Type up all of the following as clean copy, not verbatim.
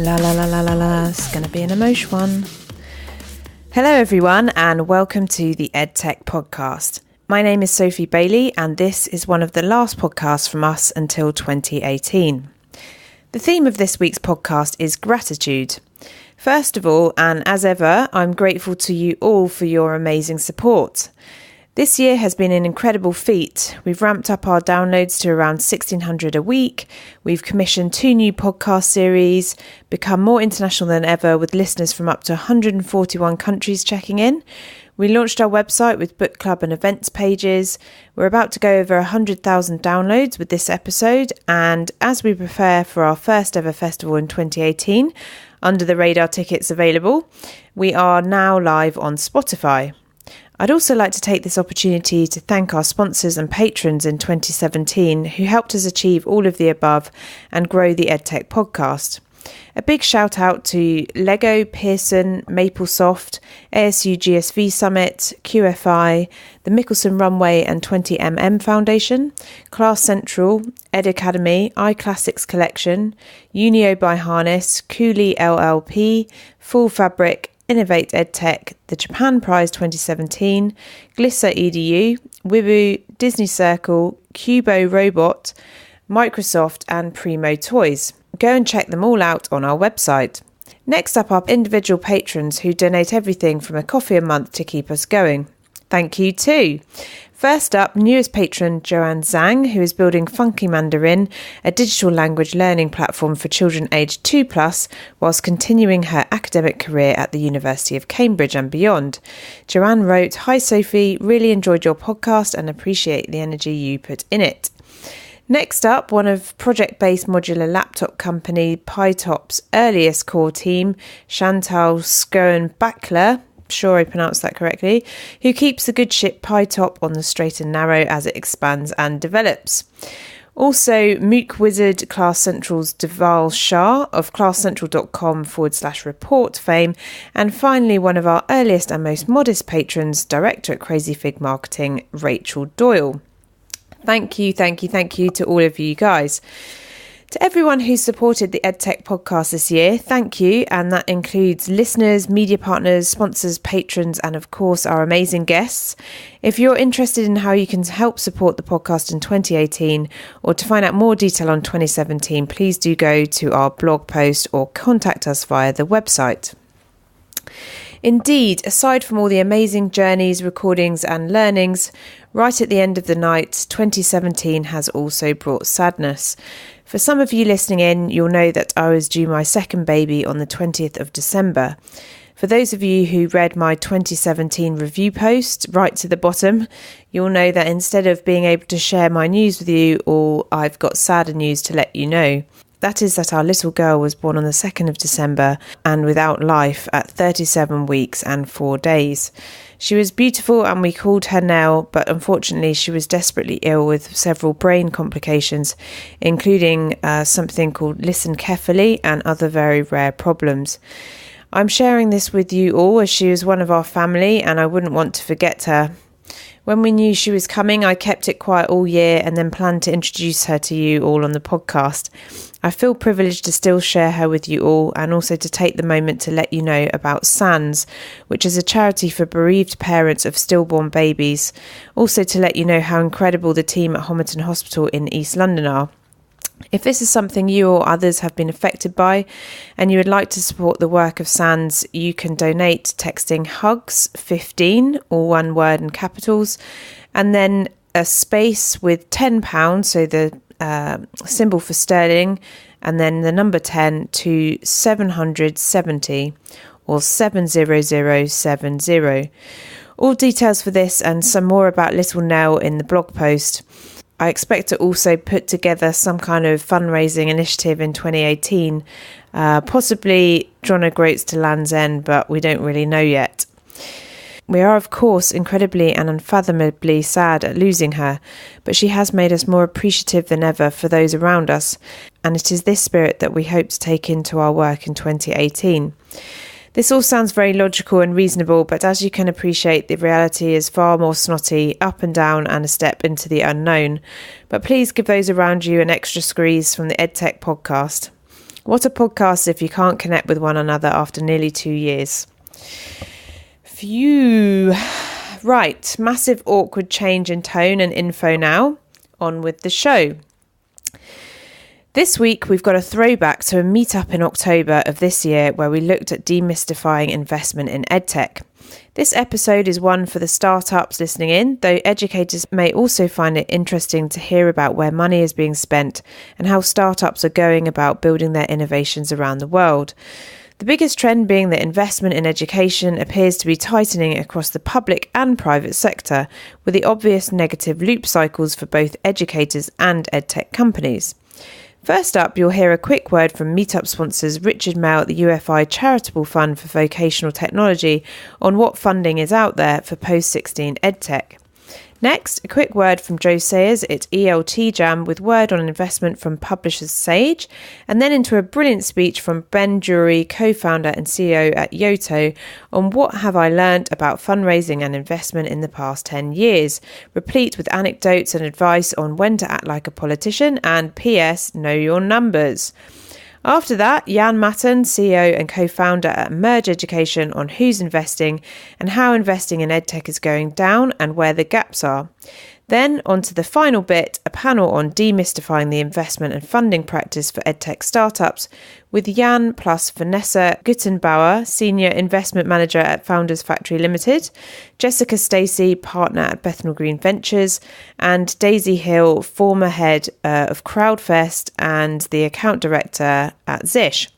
La la la la la la, it's going to be an emotion one. Hello everyone and welcome to the Edtech podcast. My name is Sophie Bailey and this is one of the last podcasts from us until 2018. The theme of this week's podcast is gratitude. First of all, and as ever, I'm grateful to you all for your amazing support. This year has been an incredible feat. We've ramped up our downloads to around 1,600 a week. We've commissioned 2 new podcast series, become more international than ever with listeners from up to 141 countries checking in. We launched our website with book club and events pages. We're about to go over 100,000 downloads with this episode. And as we prepare for our first ever festival in 2018, under the radar tickets available, we are now live on Spotify. I'd also like to take this opportunity to thank our sponsors and patrons in 2017 who helped us achieve all of the above and grow the EdTech podcast. A big shout out to Lego, Pearson, MapleSoft, ASU GSV Summit, QFI, the Mickelson Runway and 20mm Foundation, Class Central, Ed Academy, iClassics Collection, Unio by Harness, Cooley LLP, Full Fabric, Innovate EdTech, the Japan Prize 2017, Glisser EDU, Wibu, Disney Circle, Cubo Robot, Microsoft and Primo Toys. Go and check them all out on our website. Next up are individual patrons who donate everything from a coffee a month to keep us going. Thank you too. First up, newest patron Joanne Zhang, who is building Funky Mandarin, a digital language learning platform for children aged 2+, whilst continuing her academic career at the University of Cambridge and beyond. Joanne wrote, "Hi Sophie, really enjoyed your podcast and appreciate the energy you put in it." Next up, one of project-based modular laptop company PyTop's earliest core team, Chantal Schoen-Bachler, sure I pronounced that correctly, who keeps the good ship PyTop on the straight and narrow as it expands and develops. Also, MOOC wizard Class Central's Deval Shah of classcentral.com/report fame. And finally, one of our earliest and most modest patrons, director at Crazy Fig Marketing, Rachel Doyle. Thank you to all of you guys. To everyone who supported the EdTech podcast this year, thank you. And that includes listeners, media partners, sponsors, patrons, and of course our amazing guests. If you're interested in how you can help support the podcast in 2018 or to find out more detail on 2017, please do go to our blog post or contact us via the website. Indeed, aside from all the amazing journeys, recordings and learnings, right at the end of the night, 2017 has also brought sadness. For some of you listening in, you'll know that I was due my second baby on the 20th of December. For those of you who read my 2017 review post right to the bottom, you'll know that instead of being able to share my news with you all, I've got sadder news to let you know. That is that our little girl was born on the 2nd of December and without life at 37 weeks and 4 days. She was beautiful and we called her Nell, but unfortunately she was desperately ill with several brain complications, including something called listen carefully and other very rare problems. I'm sharing this with you all as she is one of our family and I wouldn't want to forget her. When we knew she was coming, I kept it quiet all year and then planned to introduce her to you all on the podcast. I feel privileged to still share her with you all and also to take the moment to let you know about SANS, which is a charity for bereaved parents of stillborn babies. Also to let you know how incredible the team at Homerton Hospital in East London are. If this is something you or others have been affected by and you would like to support the work of SANS, you can donate texting HUGS15, all one word in capitals, and then a space with £10, so the symbol for sterling, and then the number 10 to 770 or 70070. All details for this and some more about Little Nell in the blog post. I expect to also put together some kind of fundraising initiative in 2018, possibly John O'Groats to Land's End, but we don't really know yet. We are, of course, incredibly and unfathomably sad at losing her, but she has made us more appreciative than ever for those around us, and it is this spirit that we hope to take into our work in 2018. This all sounds very logical and reasonable, but as you can appreciate, the reality is far more snotty, up and down, and a step into the unknown. But please give those around you an extra squeeze from the EdTech podcast. What a podcast if you can't connect with one another after nearly 2 years. Phew. Right, massive awkward change in tone and info now. On with the show. This week we've got a throwback to a meetup in October of this year where we looked at demystifying investment in Edtech. This episode is one for the startups listening in, though educators may also find it interesting to hear about where money is being spent and how startups are going about building their innovations around the world. The biggest trend being that investment in education appears to be tightening across the public and private sector, with the obvious negative loop cycles for both educators and edtech companies. First up, you'll hear a quick word from meetup sponsors Richard Mail at the UFI Charitable Fund for Vocational Technology on what funding is out there for post-16 EdTech. Next, a quick word from Joe Sayers at ELTJam with word on investment from publishers Sage, and then into a brilliant speech from Ben Drury, co-founder and CEO at Yoto, on what have I learned about fundraising and investment in the past 10 years, replete with anecdotes and advice on when to act like a politician and PS, know your numbers. After that, Jan Matten, CEO and co-founder at Merge Education, on who's investing and how investing in EdTech is going down and where the gaps are. Then, on to the final bit, a panel on demystifying the investment and funding practice for EdTech startups with Jan plus Vanessa Guttenbauer, Senior Investment Manager at Founders Factory Limited, Jessica Stacey, Partner at Bethnal Green Ventures, and Daisy Hill, former Head of Crowdfest and the Account Director at Zish.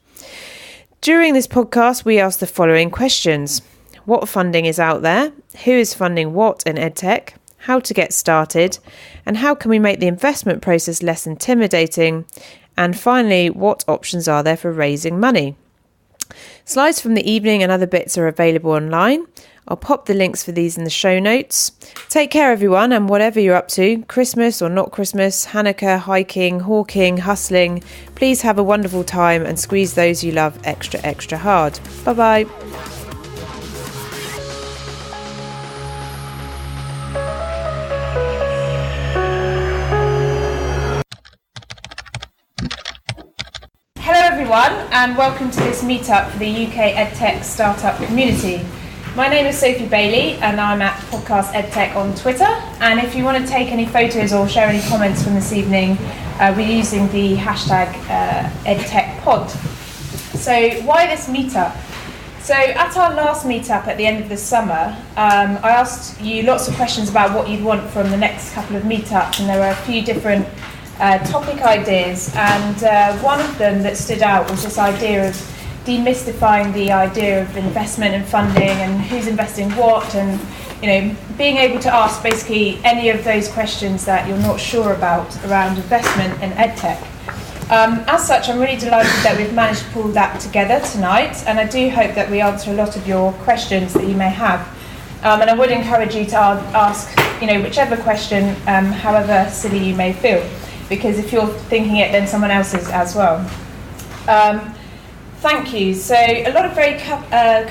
During this podcast, we asked the following questions. What funding is out there? Who is funding what in EdTech? How to get started, and how can we make the investment process less intimidating? And finally, what options are there for raising money? Slides from the evening and other bits are available online. I'll pop the links for these in the show notes. Take care, everyone, and whatever you're up to, Christmas or not Christmas, Hanukkah, hiking, hawking, hustling, please have a wonderful time and squeeze those you love extra, extra hard. Bye-bye. Everyone, and welcome to this meetup for the UK EdTech startup community. My name is Sophie Bailey and I'm at Podcast EdTech on Twitter, and if you want to take any photos or share any comments from this evening, we're using the hashtag EdTechPod. So why this meetup? So at our last meetup at the end of the summer, I asked you lots of questions about what you'd want from the next couple of meetups, and there were a few different topic ideas, and one of them that stood out was this idea of demystifying the idea of investment and funding and who's investing what, and being able to ask basically any of those questions that you're not sure about around investment in EdTech. As such, I'm really delighted that we've managed to pull that together tonight, and I do hope that we answer a lot of your questions that you may have. And I would encourage you to ask whichever question, however silly you may feel, because if you're thinking it, then someone else is as well. Thank you. So a lot of very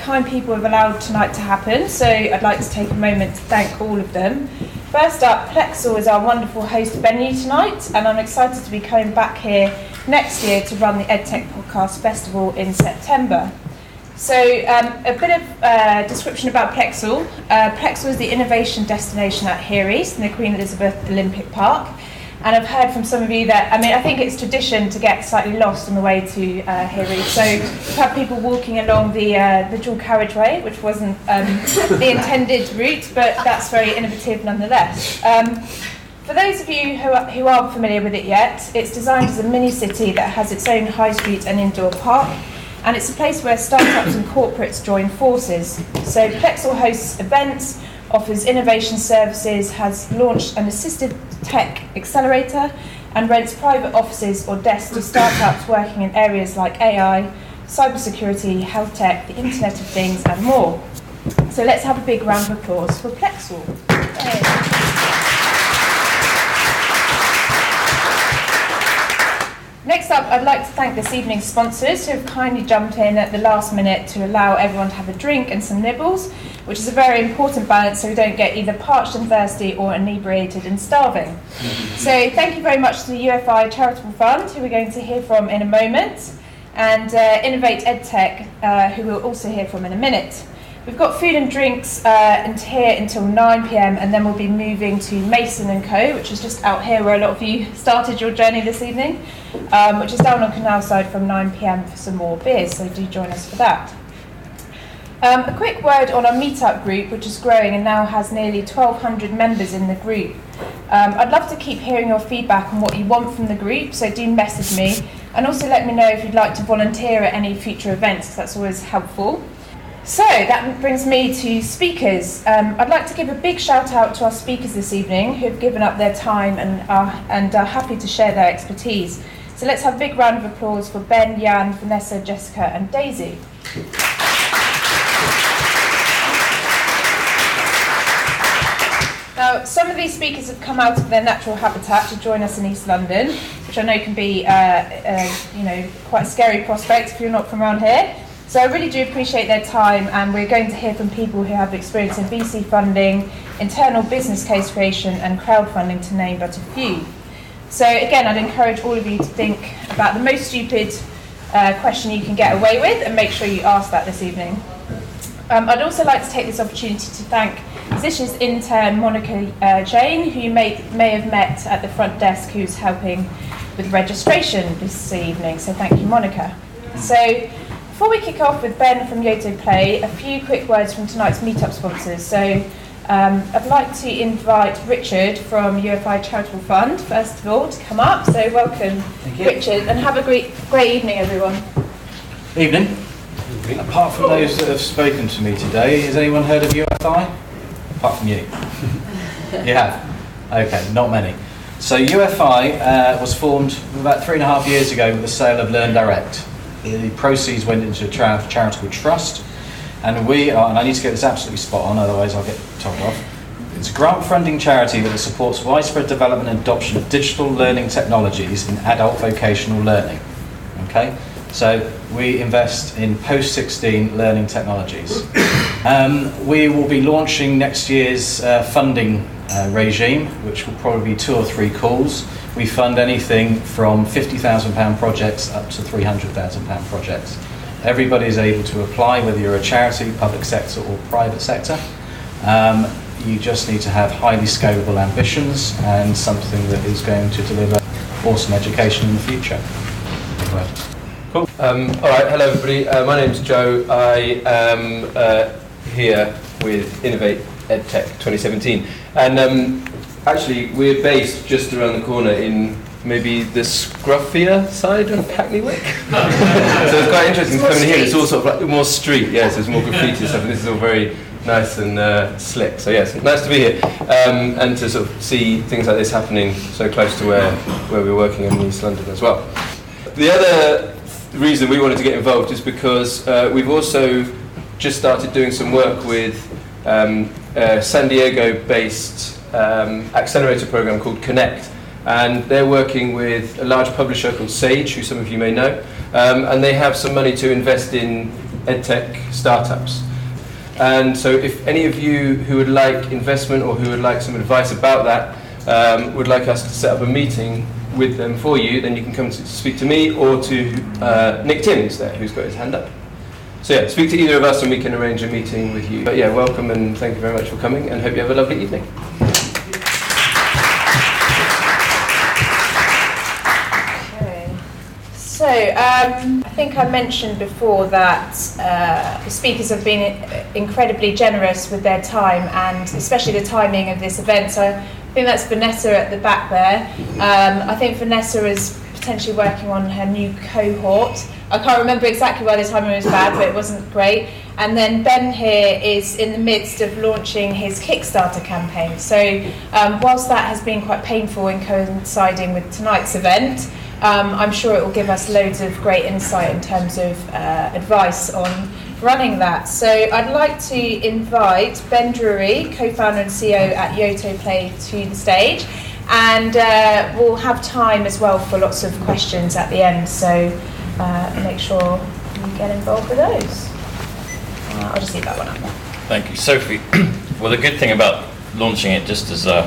kind people have allowed tonight to happen, so I'd like to take a moment to thank all of them. First up, Plexel is our wonderful host venue tonight, and I'm excited to be coming back here next year to run the EdTech Podcast Festival in September. So a bit of description about Plexel. Plexel is the innovation destination at Here East in the Queen Elizabeth Olympic Park. And I've heard from some of you that, I think it's tradition to get slightly lost on the way to Here East. So we've had people walking along the dual carriageway, which wasn't the intended route, but that's very innovative nonetheless. For those of you who aren't familiar with it yet, it's designed as a mini city that has its own high street and indoor park, and it's a place where startups and corporates join forces. So Plexel hosts events, offers innovation services, has launched an assisted tech accelerator, and rents private offices or desks to startups working in areas like AI, cybersecurity, health tech, the Internet of Things, and more. So let's have a big round of applause for Plexel. Next up, I'd like to thank this evening's sponsors who have kindly jumped in at the last minute to allow everyone to have a drink and some nibbles, which is a very important balance so we don't get either parched and thirsty or inebriated and starving. So thank you very much to the UFI Charitable Fund, who we're going to hear from in a moment. and Innovate Edtech, who we'll also hear from in a minute. We've got food and drinks here until 9 p.m, and then we'll be moving to Mason & Co, which is just out here where a lot of you started your journey this evening, which is down on Canal Side from 9 p.m. for some more beers, so do join us for that. A quick word on our meetup group, which is growing and now has nearly 1,200 members in the group. I'd love to keep hearing your feedback on what you want from the group, so do message me, and also let me know if you'd like to volunteer at any future events, because that's always helpful. So that brings me to speakers. I'd like to give a big shout out to our speakers this evening who have given up their time and are happy to share their expertise. So let's have a big round of applause for Ben, Jan, Vanessa, Jessica and Daisy. Now, some of these speakers have come out of their natural habitat to join us in East London, which I know can be quite a scary prospect if you're not from around here. So I really do appreciate their time, and we're going to hear from people who have experience in VC funding, internal business case creation and crowdfunding, to name but a few. So again, I'd encourage all of you to think about the most stupid question you can get away with, and make sure you ask that this evening. I'd also like to take this opportunity to thank Zish's intern Monica Jane, who you may have met at the front desk, who's helping with registration this evening. So thank you, Monica. So before we kick off with Ben from Yoto Play, a few quick words from tonight's meetup sponsors. So I'd like to invite Richard from UFI Charitable Fund, first of all, to come up. So welcome, Richard, and have a great evening, everyone. Evening. Apart from those that have spoken to me today, has anyone heard of UFI? Apart from you. You have? Okay, not many. So UFI was formed about 3.5 years ago with the sale of Learn Direct. The proceeds went into a charitable trust, and we are, and I need to get this absolutely spot on, otherwise I'll get told off. It's a grant funding charity that supports widespread development and adoption of digital learning technologies in adult vocational learning. Okay? So we invest in post-16 learning technologies. We will be launching next year's funding regime, which will probably be 2 or 3 calls. We fund anything from £50,000 projects up to £300,000 projects. Everybody is able to apply, whether you're a charity, public sector or private sector. You just need to have highly scalable ambitions and something that is going to deliver awesome education in the future. Cool. All right, hello everybody. My name's Joe. I am here with Innovate Edtech 2017. And actually, we're based just around the corner in maybe the scruffier side of Hackney Wick. So it's quite interesting to come in here. It's all sort of like more street, yes, there's more graffiti and stuff, and this is all very nice and slick. So yes, nice to be here, and to sort of see things like this happening so close to where we're working in East London as well. The other reason we wanted to get involved is because we've also just started doing some work with a San Diego-based accelerator program called Connect, and they're working with a large publisher called Sage, who some of you may know, and they have some money to invest in EdTech startups. And so if any of you who would like investment or who would like some advice about that would like us to set up a meeting with them for you, then you can come to speak to me or to Nick Timms there, who's got his hand up. So yeah, speak to either of us and we can arrange a meeting with you. But yeah, welcome and thank you very much for coming, and hope you have a lovely evening. Okay. So I think I mentioned before that the speakers have been incredibly generous with their time, and especially the timing of this event. So I think that's Vanessa at the back there. I think Vanessa is potentially working on her new cohort. I can't remember exactly why the timing was bad, but it wasn't great. And then Ben here is in the midst of launching his Kickstarter campaign. So whilst that has been quite painful in coinciding with tonight's event, I'm sure it will give us loads of great insight in terms of advice on running that. So I'd like to invite Ben Drury, co-founder and CEO at Yoto Play, to the stage. And we'll have time as well for lots of questions at the end, so make sure you get involved with those. I'll just leave that one up there. Thank you, Sophie. Well, the good thing about launching it just as our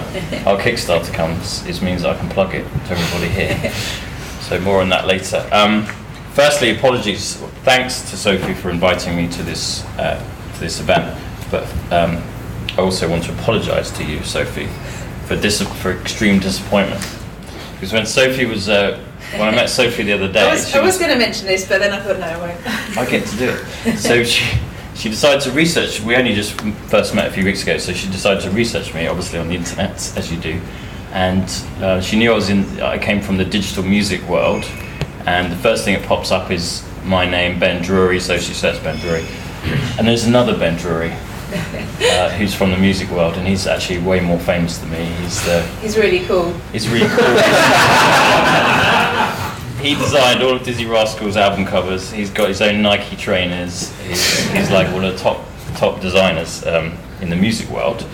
Kickstarter comes is means I can plug it to everybody here. So more on that later. firstly, apologies. Thanks to Sophie for inviting me to this event, but I also want to apologise to you, Sophie, for extreme disappointment. Because when Sophie was, when I met Sophie the other day, I was going to mention this, but then I thought, no, I won't. I get to do it. So she decided to research. We only just first met a few weeks ago, so she decided to research me, obviously on the internet, as you do. And she knew I came from the digital music world, and the first thing that pops up is my name, Ben Drury, so she searched Ben Drury. And there's another Ben Drury, who's from the music world, and he's actually way more famous than me. He's really cool. He's really cool. He designed all of Dizzy Rascal's album covers. He's got his own Nike trainers. He's like one of the top designers in the music world.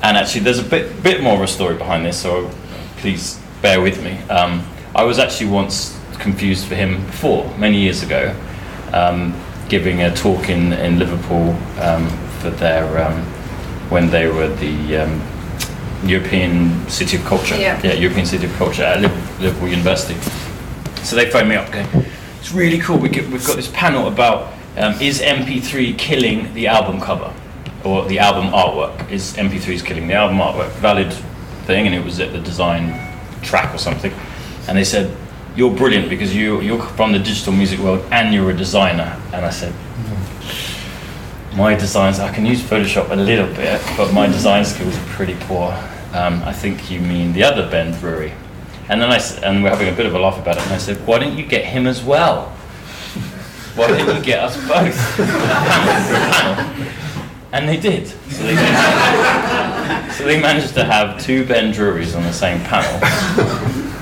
And actually, there's a bit more of a story behind this, so please bear with me. I was actually once confused for him before, many years ago, giving a talk in Liverpool for their when they were the European City of Culture. Yeah, European City of Culture at Liverpool University. So they phoned me up going, it's really cool, we've got this panel about is MP3 killing the album cover? Or the album artwork? Is MP3s killing the album artwork? Valid thing, and it was at the design track or something. And they said, you're brilliant because you're from the digital music world and you're a designer. And I said, my designs, I can use Photoshop a little bit, but my design skills are pretty poor. I think you mean the other Ben Drury. And then and we're having a bit of a laugh about it, and I said, why don't you get him as well? Why don't you get us both? And they did. So they managed to have two Ben Drurys on the same panel,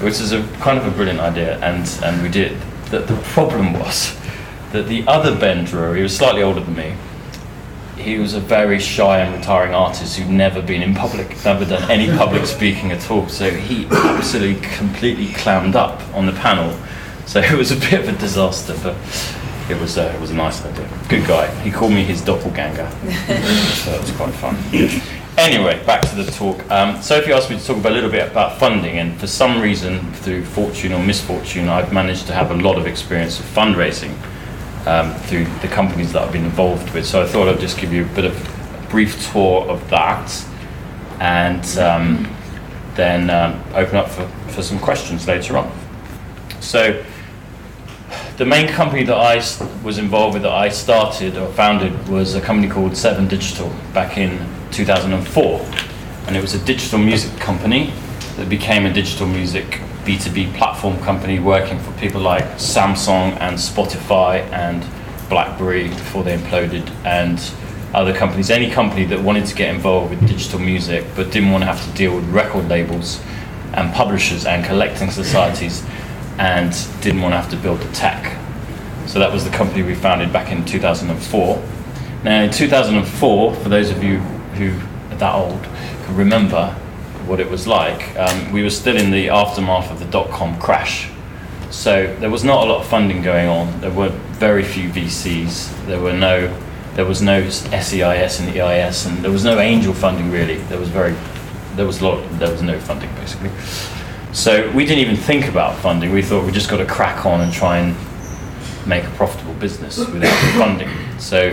which is a kind of a brilliant idea, and we did. The problem was that the other Ben Drury, who was slightly older than me, he was a very shy and retiring artist who'd never been in public, never done any public speaking at all. So he absolutely completely clammed up on the panel. So it was a bit of a disaster, but it was a nice idea. Good guy. He called me his doppelganger. So it was quite fun. Anyway, back to the talk. Sophie asked me to talk a little bit about funding, and for some reason, through fortune or misfortune, I've managed to have a lot of experience of fundraising through the companies that I've been involved with. So I thought I'd just give you a brief tour of that, and then open up for some questions later on. So the main company that I was involved with, that I started or founded, was a company called 7 Digital back in 2004. And it was a digital music company that became a digital music B2B platform company working for people like Samsung and Spotify and BlackBerry before they imploded, and other companies. Any company that wanted to get involved with digital music but didn't want to have to deal with record labels and publishers and collecting societies, and didn't want to have to build the tech. So that was the company we founded back in 2004. Now in 2004, for those of you who are that old, can remember what it was like, we were still in the aftermath of the dot-com crash. So there was not a lot of funding going on. There were very few VCs. There was no SEIS and EIS, and there was no angel funding really. There was no funding basically. So we didn't even think about funding. We thought we just got to crack on and try and make a profitable business without funding. So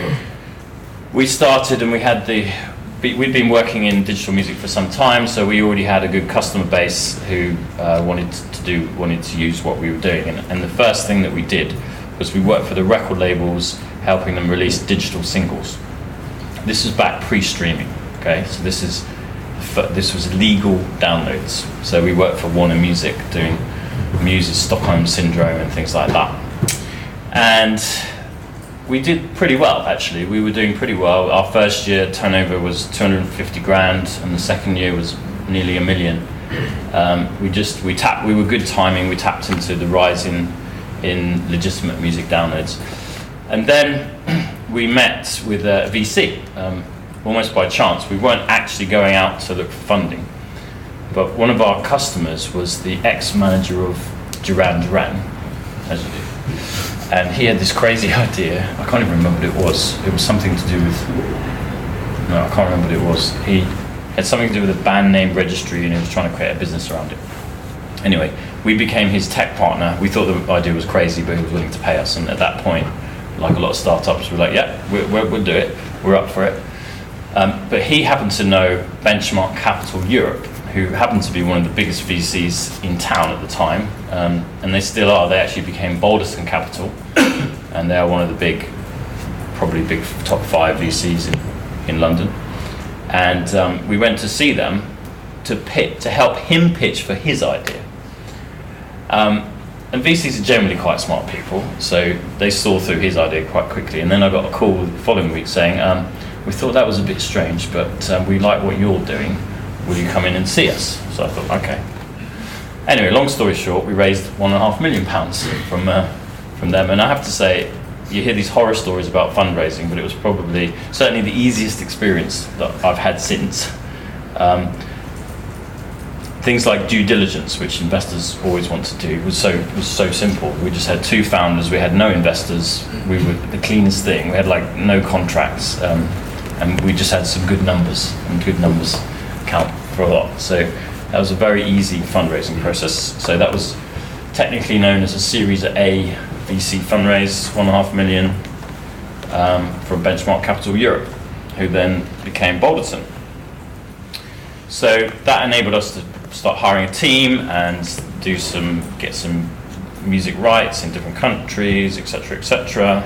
we started, and we'd been working in digital music for some time, so we already had a good customer base who wanted to use what we were doing. And the first thing that we did was we worked for the record labels, helping them release digital singles. This was back pre-streaming, okay? So this was legal downloads. So we worked for Warner Music doing Muse's Stockholm Syndrome and things like that. And we did pretty well, actually. We were doing pretty well. Our first year turnover was 250 grand, and the second year was nearly $1 million. We were good timing. We tapped into the rise in legitimate music downloads. And then we met with a VC, almost by chance. We weren't actually going out to look for funding. But one of our customers was the ex-manager of Duran Duran, as you do. And he had this crazy idea. I can't even remember what it was. It was something to do with... No, I can't remember what it was. He had something to do with a band name registry, and he was trying to create a business around it. Anyway, we became his tech partner. We thought the idea was crazy, but he was willing to pay us. And at that point, like a lot of startups, we're like, yeah, we'll do it. We're up for it. But he happened to know Benchmark Capital Europe, who happened to be one of the biggest VCs in town at the time. And they still are. They actually became Balderson Capital. And they are one of the probably big top 5 VCs in London. And we went to see them to help him pitch for his idea. And VCs are generally quite smart people, so they saw through his idea quite quickly. And then I got a call the following week saying, we thought that was a bit strange, but we like what you're doing. Will you come in and see us? So I thought, okay. Anyway, long story short, we raised £1.5 million from them. And I have to say, you hear these horror stories about fundraising, but it was certainly the easiest experience that I've had since. Things like due diligence, which investors always want to do, was so simple. We just had 2 founders, we had no investors, we were the cleanest thing, we had like no contracts, and we just had some good numbers, and good numbers count for a lot. So that was a very easy fundraising process. So that was technically known as a Series A VC fundraise, £1.5 million from Benchmark Capital Europe, who then became Balderson. So that enabled us to start hiring a team and get some music rights in different countries, etc., etc.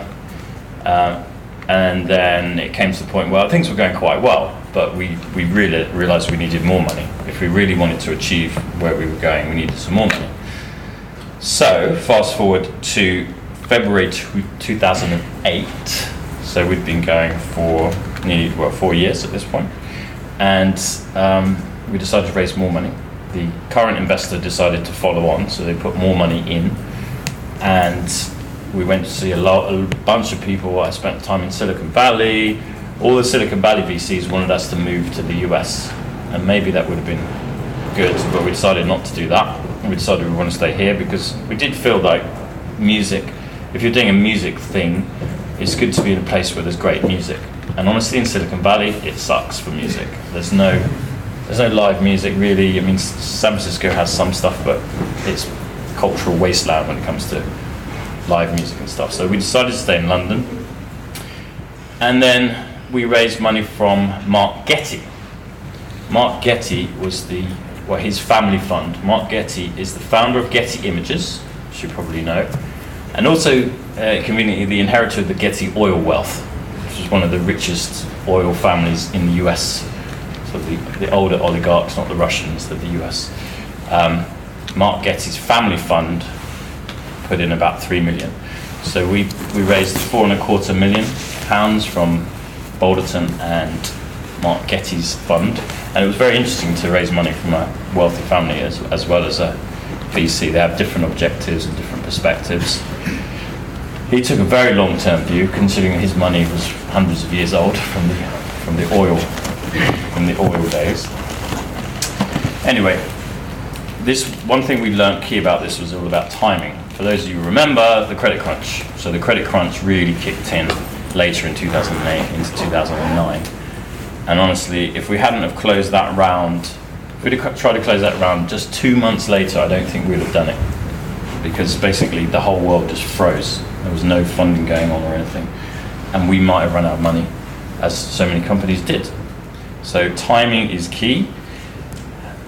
And then it came to the point where things were going quite well, but we really realized we needed more money. If we really wanted to achieve where we were going, we needed some more money. So fast forward to February 2008. So we'd been going for nearly 4 years at this point, and we decided to raise more money. The current investor decided to follow on, so they put more money in, and we went to see a bunch of people. I spent time in Silicon Valley. All the Silicon Valley VCs wanted us to move to the US, and maybe that would have been good, but we decided not to do that. We decided we want to stay here because we did feel like music, if you're doing a music thing, it's good to be in a place where there's great music. And honestly, in Silicon Valley, it sucks for music. There's no live music really. I mean, San Francisco has some stuff, but it's a cultural wasteland when it comes to live music and stuff. So we decided to stay in London. And then we raised money from Mark Getty. Mark Getty was his family fund. Mark Getty is the founder of Getty Images, which you probably know, and also conveniently the inheritor of the Getty oil wealth, which is one of the richest oil families in the US. So the older oligarchs, not the Russians, but the US. Mark Getty's family fund put in about 3 million. So we raised £4.25 million from Balderson and Mark Getty's fund, and it was very interesting to raise money from a wealthy family as well as a VC. They have different objectives and different perspectives. He took a very long-term view, considering his money was hundreds of years old from the oil days. Anyway, this one thing we learned key about this was all about timing. For those of you who remember the credit crunch, so the credit crunch really kicked in later in 2008 into 2009. And honestly, if we hadn't have closed that round, if we'd have tried to close that round just 2 months later, I don't think we'd have done it. Because basically the whole world just froze. There was no funding going on or anything. And we might have run out of money, as so many companies did. So timing is key,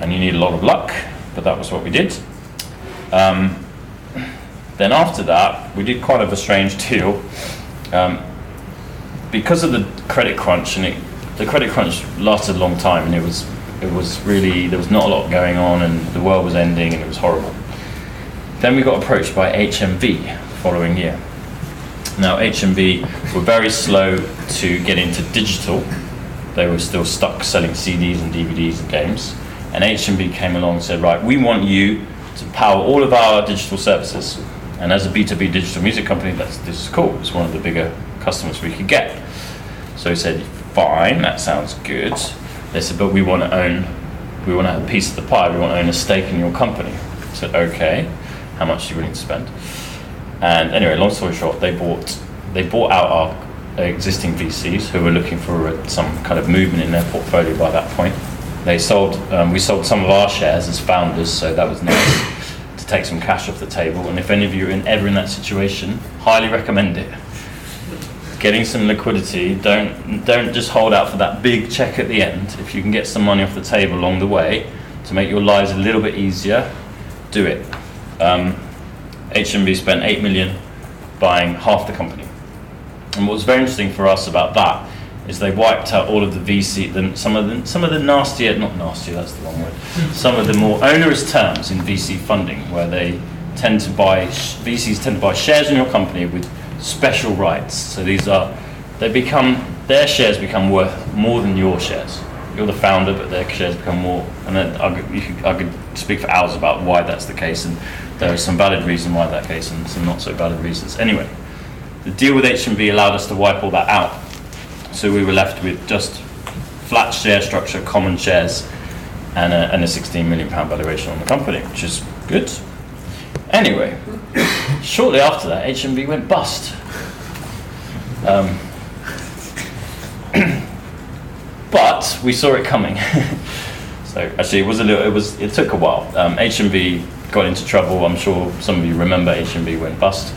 and you need a lot of luck, but that was what we did. Then after that, we did quite of a strange deal. Because of the credit crunch, and the credit crunch lasted a long time, and it was really, there was not a lot going on, and the world was ending, and it was horrible. Then we got approached by HMV the following year. Now HMV were very slow to get into digital. They were still stuck selling CDs and DVDs and games. And HMV came along and said, right, we want you to power all of our digital services. And as a B2B digital music company, this is cool. It's one of the bigger customers we could get. So we said, fine, that sounds good. They said, but we want to have a piece of the pie. We want to own a stake in your company. I said, okay, how much are you willing to spend? And anyway, long story short, they bought out our existing VCs who were looking for some kind of movement in their portfolio by that point. We sold some of our shares as founders, so that was nice. take some cash off the table. And if any of you are ever in that situation, highly recommend it. Getting some liquidity, don't just hold out for that big check at the end. If you can get some money off the table along the way to make your lives a little bit easier, do it. HMV spent 8 million buying half the company. And what was very interesting for us about that is they wiped out all of the VC, some of the nastier, not nastier, that's the wrong word, some of the more onerous terms in VC funding, where VCs tend to buy shares in your company with special rights. So their shares become worth more than your shares. You're the founder, but their shares become more. And then I could speak for hours about why that's the case, and there is some valid reason why that's the case, and some not so valid reasons. Anyway, the deal with HMV allowed us to wipe all that out. So we were left with just flat share structure, common shares, and a £16 million valuation on the company, which is good. Anyway, shortly after that, HMV went bust. But we saw it coming. So actually, it took a while. HMV got into trouble. I'm sure some of you remember HMV went bust,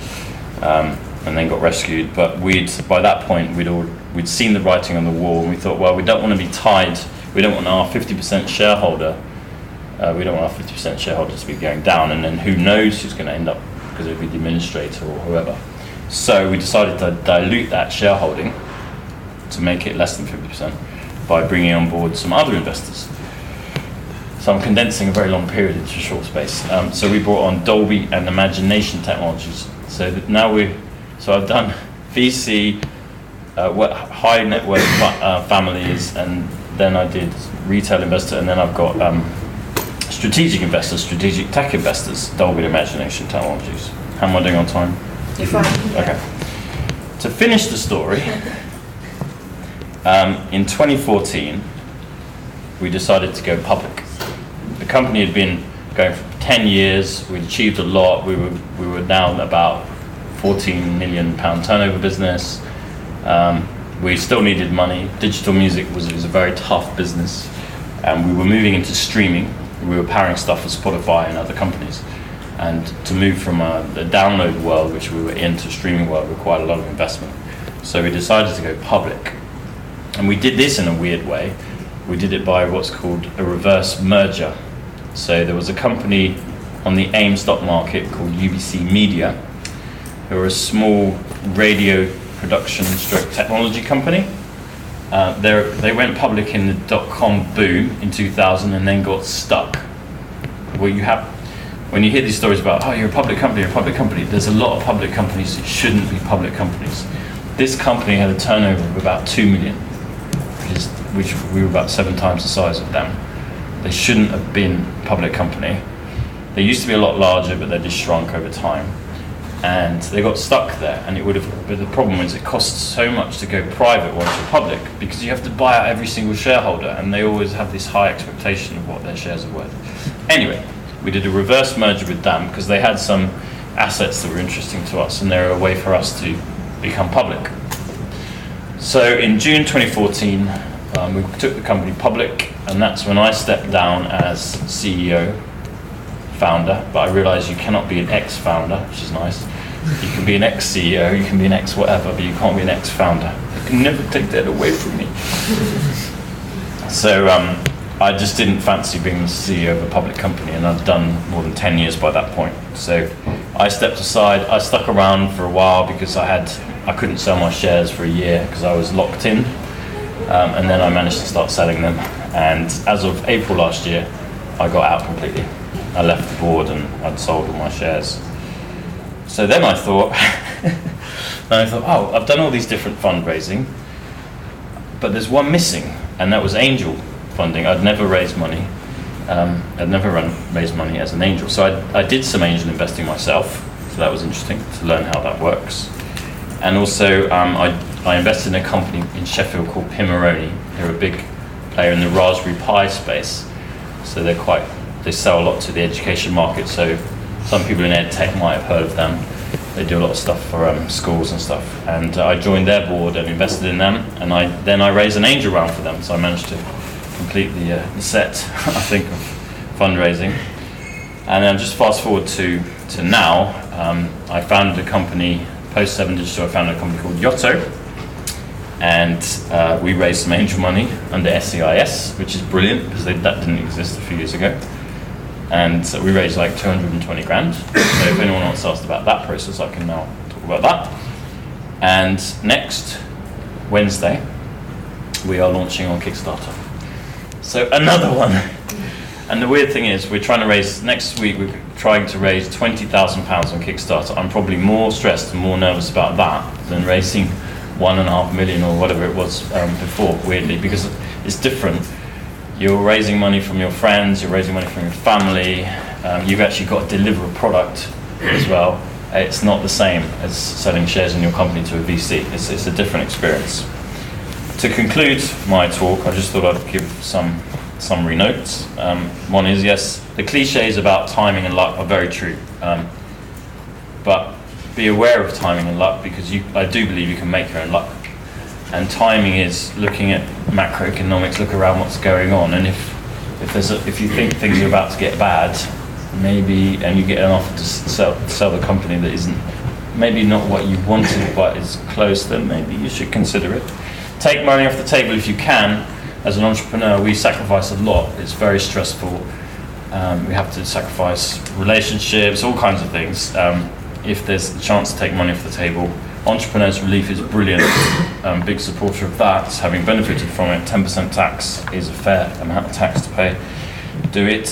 and then got rescued. But by that point we'd seen the writing on the wall, and we thought, well, we don't want to be tied. We don't want our 50% shareholder. We don't want our 50% shareholders to be going down, and then who knows who's going to end up, because it'll be the administrator or whoever. So we decided to dilute that shareholding to make it less than 50% by bringing on board some other investors. So I'm condensing a very long period into a short space. So we brought on Dolby and Imagination Technologies. So I've done VC, high net worth families, and then I did retail investor, and then I've got strategic investors, strategic tech investors, Dolby Imagination Technologies. How am I doing on time? You're fine. Okay. To finish the story, in 2014, we decided to go public. The company had been going for 10 years. We'd achieved a lot. We were now about £14 million turnover business. We still needed money. Digital music was a very tough business, and we were moving into streaming. We were powering stuff for Spotify and other companies, and to move from the download world, which we were in, to streaming world required a lot of investment. So we decided to go public, and we did this in a weird way. We did it by what's called a reverse merger. So there was a company on the AIM stock market called UBC Media, who were a small radio production stroke technology company. They went public in the dot-com boom in 2000 and then got stuck. When you hear these stories about, oh, you're a public company, there's a lot of public companies that shouldn't be public companies. This company had a turnover of about 2 million, which we were about 7 times the size of them. They shouldn't have been a public company. They used to be a lot larger, but they just shrunk over time. And they got stuck there, and but the problem is it costs so much to go private once you're public, because you have to buy out every single shareholder, and they always have this high expectation of what their shares are worth. Anyway, we did a reverse merger with them because they had some assets that were interesting to us, and they were a way for us to become public. So in June 2014, we took the company public, and that's when I stepped down as CEO, founder, but I realised you cannot be an ex-founder, which is nice. You can be an ex-CEO, you can be an ex-whatever, but you can't be an ex-founder. You can never take that away from me. So I just didn't fancy being the CEO of a public company, and I'd done more than 10 years by that point. So I stepped aside. I stuck around for a while because I couldn't sell my shares for a year because I was locked in, and then I managed to start selling them. And as of April last year, I got out completely. I left the board and I'd sold all my shares. So then I thought, oh, I've done all these different fundraising, but there's one missing, and that was angel funding. I'd never raised money. I'd never raised money as an angel. So I did some angel investing myself, so that was interesting to learn how that works. And also I invested in a company in Sheffield called Pimoroni. They're a big player in the Raspberry Pi space. So they sell a lot to the education market. So some people in Edtech might have heard of them. They do a lot of stuff for schools and stuff. And I joined their board and invested in them. And then I raised an angel round for them. So I managed to complete the set, I think, of fundraising. And then just fast forward to now, I founded a company, post 7 Digital, I founded a company called Yoto, and we raised some angel money under SEIS, which is brilliant because that didn't exist a few years ago. And so we raised like 220 grand. So if anyone else asked about that process, I can now talk about that. And next Wednesday, we are launching on Kickstarter. So another one. And the weird thing is, next week we're trying to raise £20,000 on Kickstarter. I'm probably more stressed and more nervous about that than raising 1.5 million or whatever it was before, weirdly, because it's different. You're raising money from your friends, you're raising money from your family, you've actually got to deliver a product as well. It's not the same as selling shares in your company to a VC. It's a different experience. To conclude my talk, I just thought I'd give some summary notes. One is, yes, the cliches about timing and luck are very true, but be aware of timing and luck, because I do believe you can make your own luck. And timing is looking at macroeconomics, look around what's going on, and if you think things are about to get bad, maybe, and you get an offer to sell the company that isn't maybe not what you wanted but is close, then maybe you should consider it. Take money off the table if you can. As an entrepreneur, we sacrifice a lot. It's very stressful. We have to sacrifice relationships, all kinds of things. If there's a chance to take money off the table, Entrepreneurs Relief is brilliant. Big supporter of that, having benefited from it. 10% tax is a fair amount of tax to pay. Do it.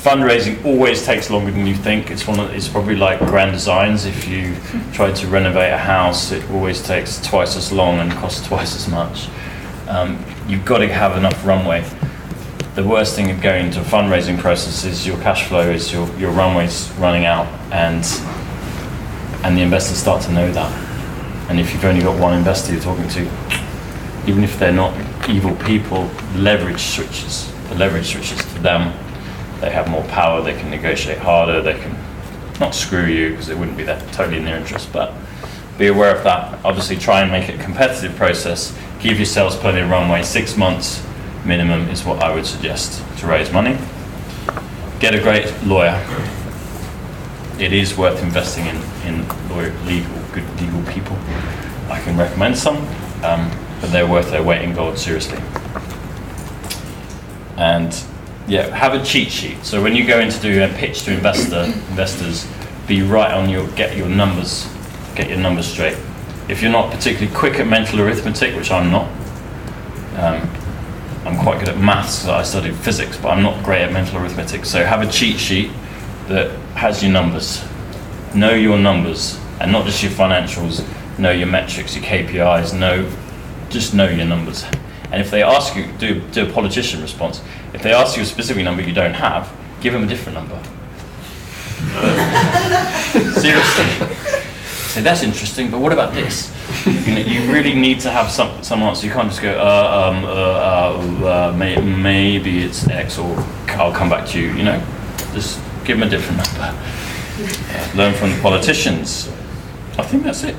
Fundraising always takes longer than you think. It's probably like grand designs. If you try to renovate a house, it always takes twice as long and costs twice as much. You've got to have enough runway. The worst thing of going into a fundraising process is your cash flow is your runway's running out, and the investors start to know that. And if you've only got one investor you're talking to, even if they're not evil people, the leverage switches to them. They have more power, they can negotiate harder, they can not screw you because it wouldn't be that totally in their interest, but be aware of that. Obviously try and make it a competitive process. Give yourselves plenty of runway. 6 months minimum is what I would suggest to raise money. Get a great lawyer. It is worth investing in good legal people. I can recommend some, but they're worth their weight in gold, seriously. And yeah, have a cheat sheet. So when you go in to do a pitch to investors, be right on get your numbers straight. If you're not particularly quick at mental arithmetic, which I'm not, I'm quite good at maths, so I studied physics, but I'm not great at mental arithmetic. So have a cheat sheet that has your numbers. Know your numbers, and not just your financials. Know your metrics, your KPIs. Just know your numbers. And if they ask you, do a politician response. If they ask you a specific number you don't have, give them a different number. Seriously. So that's interesting, but what about this? You really need to have some answer. You can't just go, maybe it's X, or I'll come back to you. Just give them a different number. Learn from the politicians. I think that's it.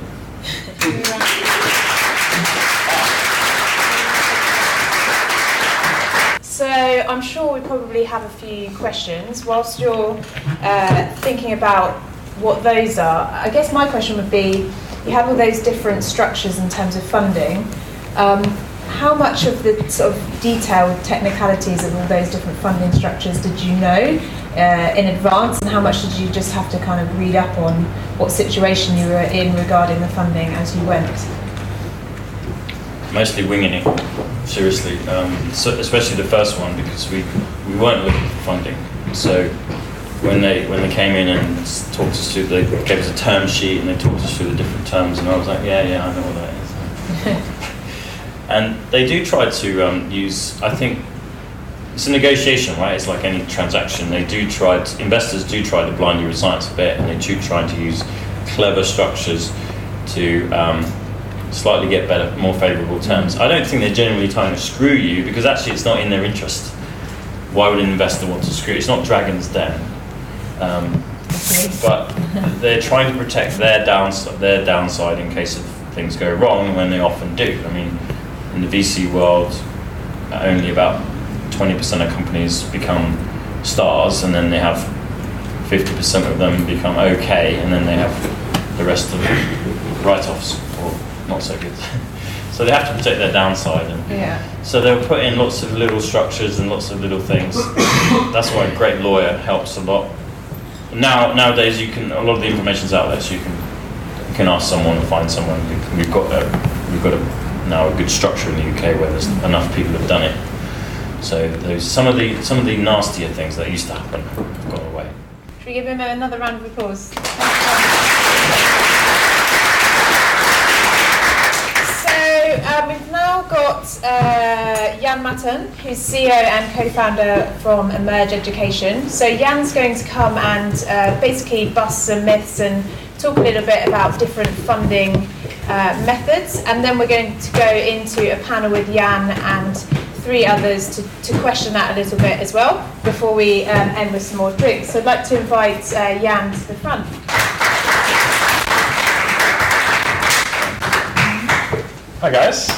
So I'm sure we probably have a few questions. Whilst you're thinking about what those are, I guess my question would be, you have all those different structures in terms of funding. How much of the sort of detailed technicalities of all those different funding structures did you know in advance, and how much did you just have to kind of read up on what situation you were in regarding the funding as you went? Mostly winging it, seriously. So especially the first one, because we weren't looking for funding. So when they came in and talked us through, they gave us a term sheet and they talked us through the different terms, and I was like, yeah, I know what that is. And they do try to use, I think, it's a negotiation, right? It's like any transaction. Investors do try to blind you with science a bit, and they do try to use clever structures to slightly get better, more favourable terms. I don't think they're genuinely trying to screw you, because actually it's not in their interest. Why would an investor want to screw you? It's not Dragon's Den. But they're trying to protect their downside in case of things go wrong, when they often do. I mean, in the VC world, only about 20% of companies become stars, and then they have 50% of them become okay, and then they have the rest of the write-offs, or not so good. So they have to protect their downside, and so they'll put in lots of little structures and lots of little things. That's why a great lawyer helps a lot. Nowadays, a lot of the information's out there, so you can ask someone or find someone. We've got now a good structure in the UK where there's enough people have done it. So some of the nastier things that used to happen have gone away. Should we give him another round of applause? We've now got Jan Matten, who's CEO and co-founder from Emerge Education. So Jan's going to come and basically bust some myths and talk a little bit about different funding methods, and then we're going to go into a panel with Jan and 3 others to question that a little bit as well before we end with some more drinks. So I'd like to invite Jan to the front. Hi guys.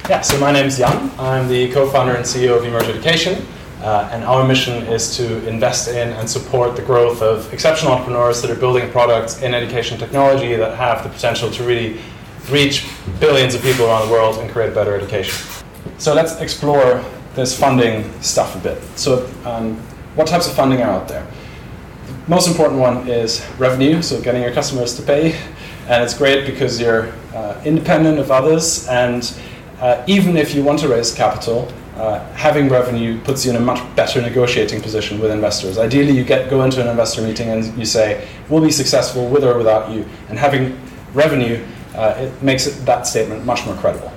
Yeah, so my name is Jan. I'm the co-founder and CEO of Emerge Education, and our mission is to invest in and support the growth of exceptional entrepreneurs that are building products in education technology that have the potential to really reach billions of people around the world and create a better education. So let's explore this funding stuff a bit. So what types of funding are out there? The most important one is revenue, so getting your customers to pay. And it's great because you're independent of others, and even if you want to raise capital, having revenue puts you in a much better negotiating position with investors. Ideally, you go into an investor meeting and you say, we'll be successful with or without you. And having revenue, it makes that statement much more credible.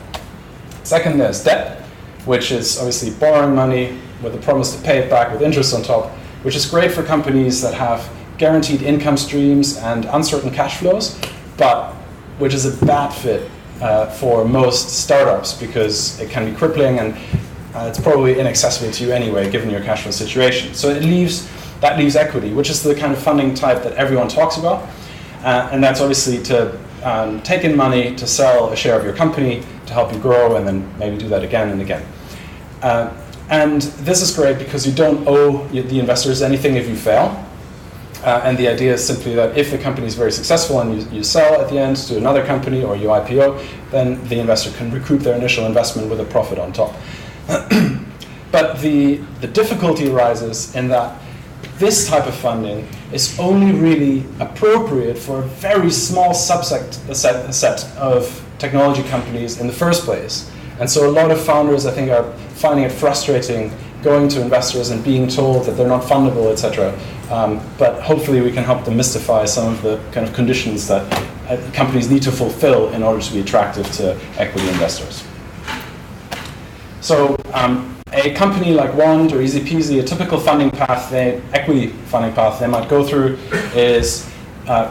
Second, there's debt, which is obviously borrowing money with a promise to pay it back with interest on top, which is great for companies that have guaranteed income streams and uncertain cash flows, but which is a bad fit for most startups because it can be crippling and it's probably inaccessible to you anyway, given your cash flow situation. So that leaves equity, which is the kind of funding type that everyone talks about. And that's obviously to take in money to sell a share of your company to help you grow and then maybe do that again and again. And this is great because you don't owe the investors anything if you fail. And the idea is simply that if the company is very successful and you sell at the end to another company or you IPO, then the investor can recoup their initial investment with a profit on top. But the difficulty arises in that this type of funding is only really appropriate for a very small set of technology companies in the first place. And so a lot of founders, I think, are finding it frustrating going to investors and being told that they're not fundable, etc. But hopefully we can help them mystify some of the kind of conditions that companies need to fulfill in order to be attractive to equity investors. So a company like Wand or Easy Peasy, a typical funding path, equity funding path they might go through is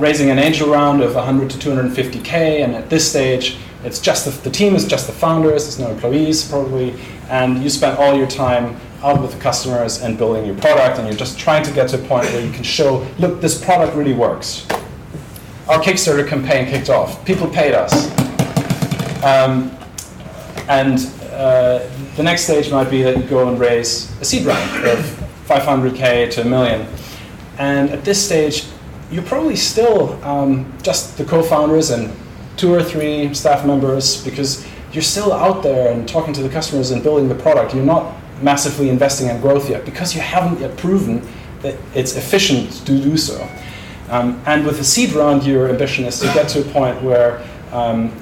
raising an angel round of 100 to 250K, and at this stage it's just the team is just the founders, there's no employees probably, and you spend all your time out with the customers and building your product, and you're just trying to get to a point where you can show, look, this product really works. Our Kickstarter campaign kicked off. People paid us. The next stage might be that you go and raise a seed round of 500K to $1 million. And at this stage, you're probably still just the co-founders and 2 or 3 staff members, because you're still out there and talking to the customers and building the product. You're not massively investing in growth yet because you haven't yet proven that it's efficient to do so. And with a seed round, your ambition is to get to a point where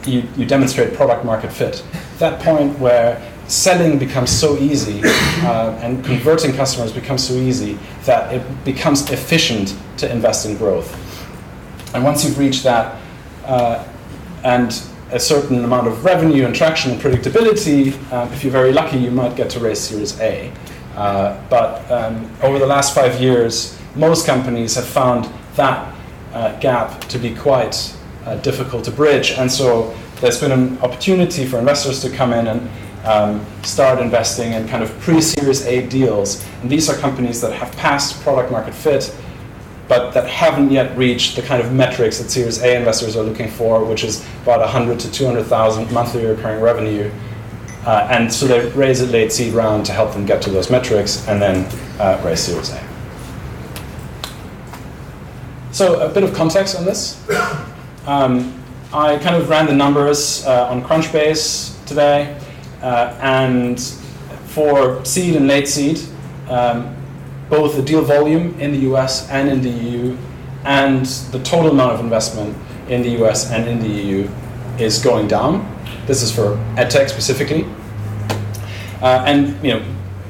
you demonstrate product market fit. That point where selling becomes so easy and converting customers becomes so easy that it becomes efficient to invest in growth. And once you've reached that and a certain amount of revenue and traction and predictability, if you're very lucky, you might get to raise Series A. But over the last 5 years, most companies have found that gap to be quite difficult to bridge. And so there's been an opportunity for investors to come in and start investing in kind of pre-Series A deals. And these are companies that have passed product market fit, but that haven't yet reached the kind of metrics that Series A investors are looking for, which is about 100 to 200,000 monthly recurring revenue And so they raise a late seed round to help them get to those metrics, and then raise Series A. So a bit of context on this. I kind of ran the numbers on Crunchbase today, and for seed and late seed, both the deal volume in the US and in the EU, and the total amount of investment in the US and in the EU is going down. This is for Edtech specifically. And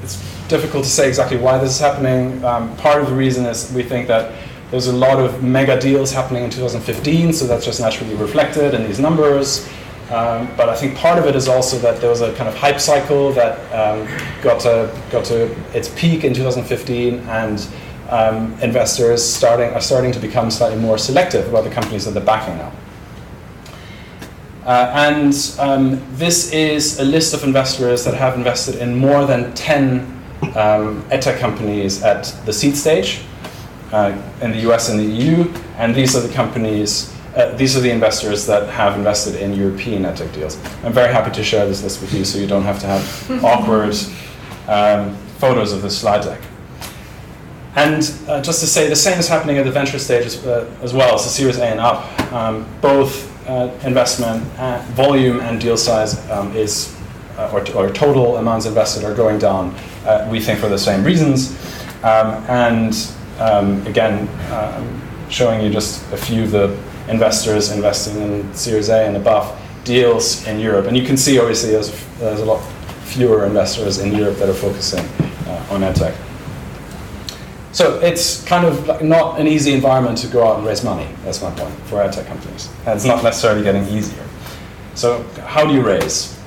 it's difficult to say exactly why this is happening. Part of the reason is we think that there's a lot of mega deals happening in 2015, so that's just naturally reflected in these numbers. But I think part of it is also that there was a kind of hype cycle that got to its peak in 2015, and investors are starting to become slightly more selective about the companies that they're backing now. This is a list of investors that have invested in more than 10 Edtech companies at the seed stage in the US and the EU, and these are the companies. These are the investors that have invested in European Edtech deals. I'm very happy to share this list with you, so you don't have to have awkward photos of this slide deck. And just to say, the same is happening at the venture stage as well, so Series A and up. Both investment volume and deal size or total amounts invested are going down, we think for the same reasons. Again, showing you just a few of the investors investing in Series A and above deals in Europe. And you can see, obviously, there's a lot fewer investors in Europe that are focusing on Edtech. So it's kind of like not an easy environment to go out and raise money, that's my point, for Edtech companies. And it's not necessarily getting easier. So how do you raise?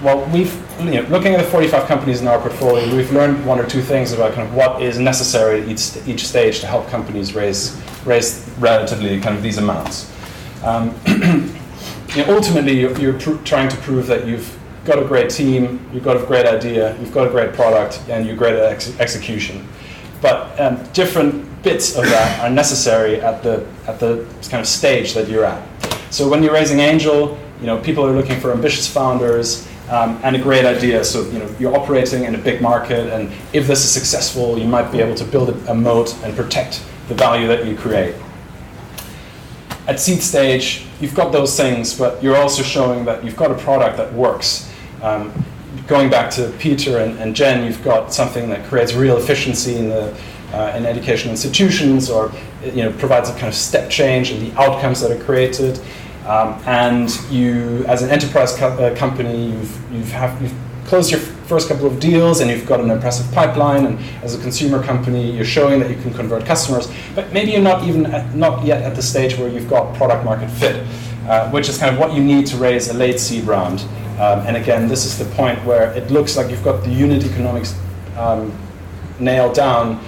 Well, looking at the 45 companies in our portfolio, we've learned one or two things about kind of what is necessary at each stage to help companies raise relatively kind of these amounts. Ultimately, you're trying to prove that you've got a great team, you've got a great idea, you've got a great product, and you're great at execution. But different bits of that are necessary at the kind of stage that you're at. So when you're raising angel, people are looking for ambitious founders and a great idea. So you're operating in a big market, and if this is successful, you might be able to build a moat and protect the value that you create. At seed stage, you've got those things, but you're also showing that you've got a product that works. Going back to Peter and Jen, you've got something that creates real efficiency in educational institutions, or provides a kind of step change in the outcomes that are created. And you, as an enterprise company, you've closed your first couple of deals, and you've got an impressive pipeline. And as a consumer company, you're showing that you can convert customers. But maybe you're not yet at the stage where you've got product market fit, which is kind of what you need to raise a late seed round. And again, this is the point where it looks like you've got the unit economics nailed down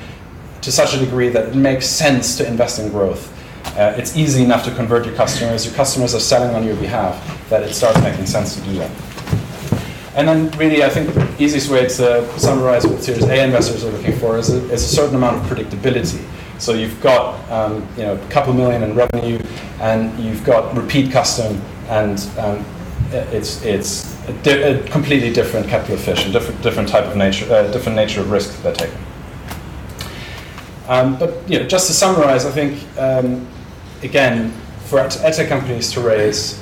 to such a degree that it makes sense to invest in growth. It's easy enough to convert your customers are selling on your behalf, that it starts making sense to do that. And then really, I think the easiest way to summarize what Series A investors are looking for is a certain amount of predictability. So you've got a couple million in revenue, and you've got repeat custom, and it's a completely different kettle of fish, and different type of nature, different nature of risk they're taking. But just to summarize, I think again, for Edtech companies to raise,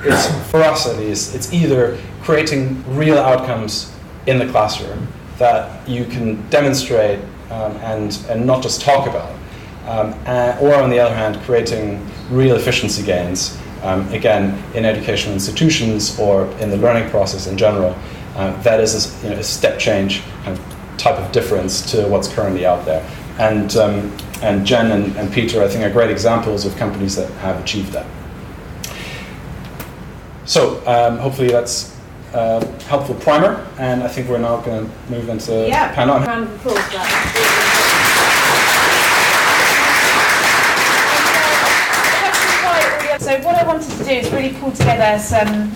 it's, for us at least, it's either creating real outcomes in the classroom that you can demonstrate and not just talk about, or on the other hand, creating real efficiency gains. Again, in educational institutions or in the learning process in general, that is a step change kind of type of difference to what's currently out there. And Jen and Peter, I think, are great examples of companies that have achieved that. So hopefully that's a helpful primer, and I think we're now going to move into panel. Round of applause for that. So what I wanted to do is really pull together some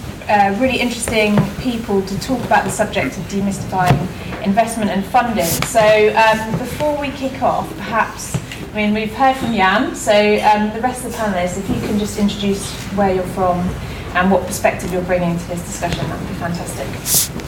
really interesting people to talk about the subject of demystifying investment and funding. So before we kick off, perhaps, we've heard from Jan, so the rest of the panelists, if you can just introduce where you're from and what perspective you're bringing to this discussion. That would be fantastic.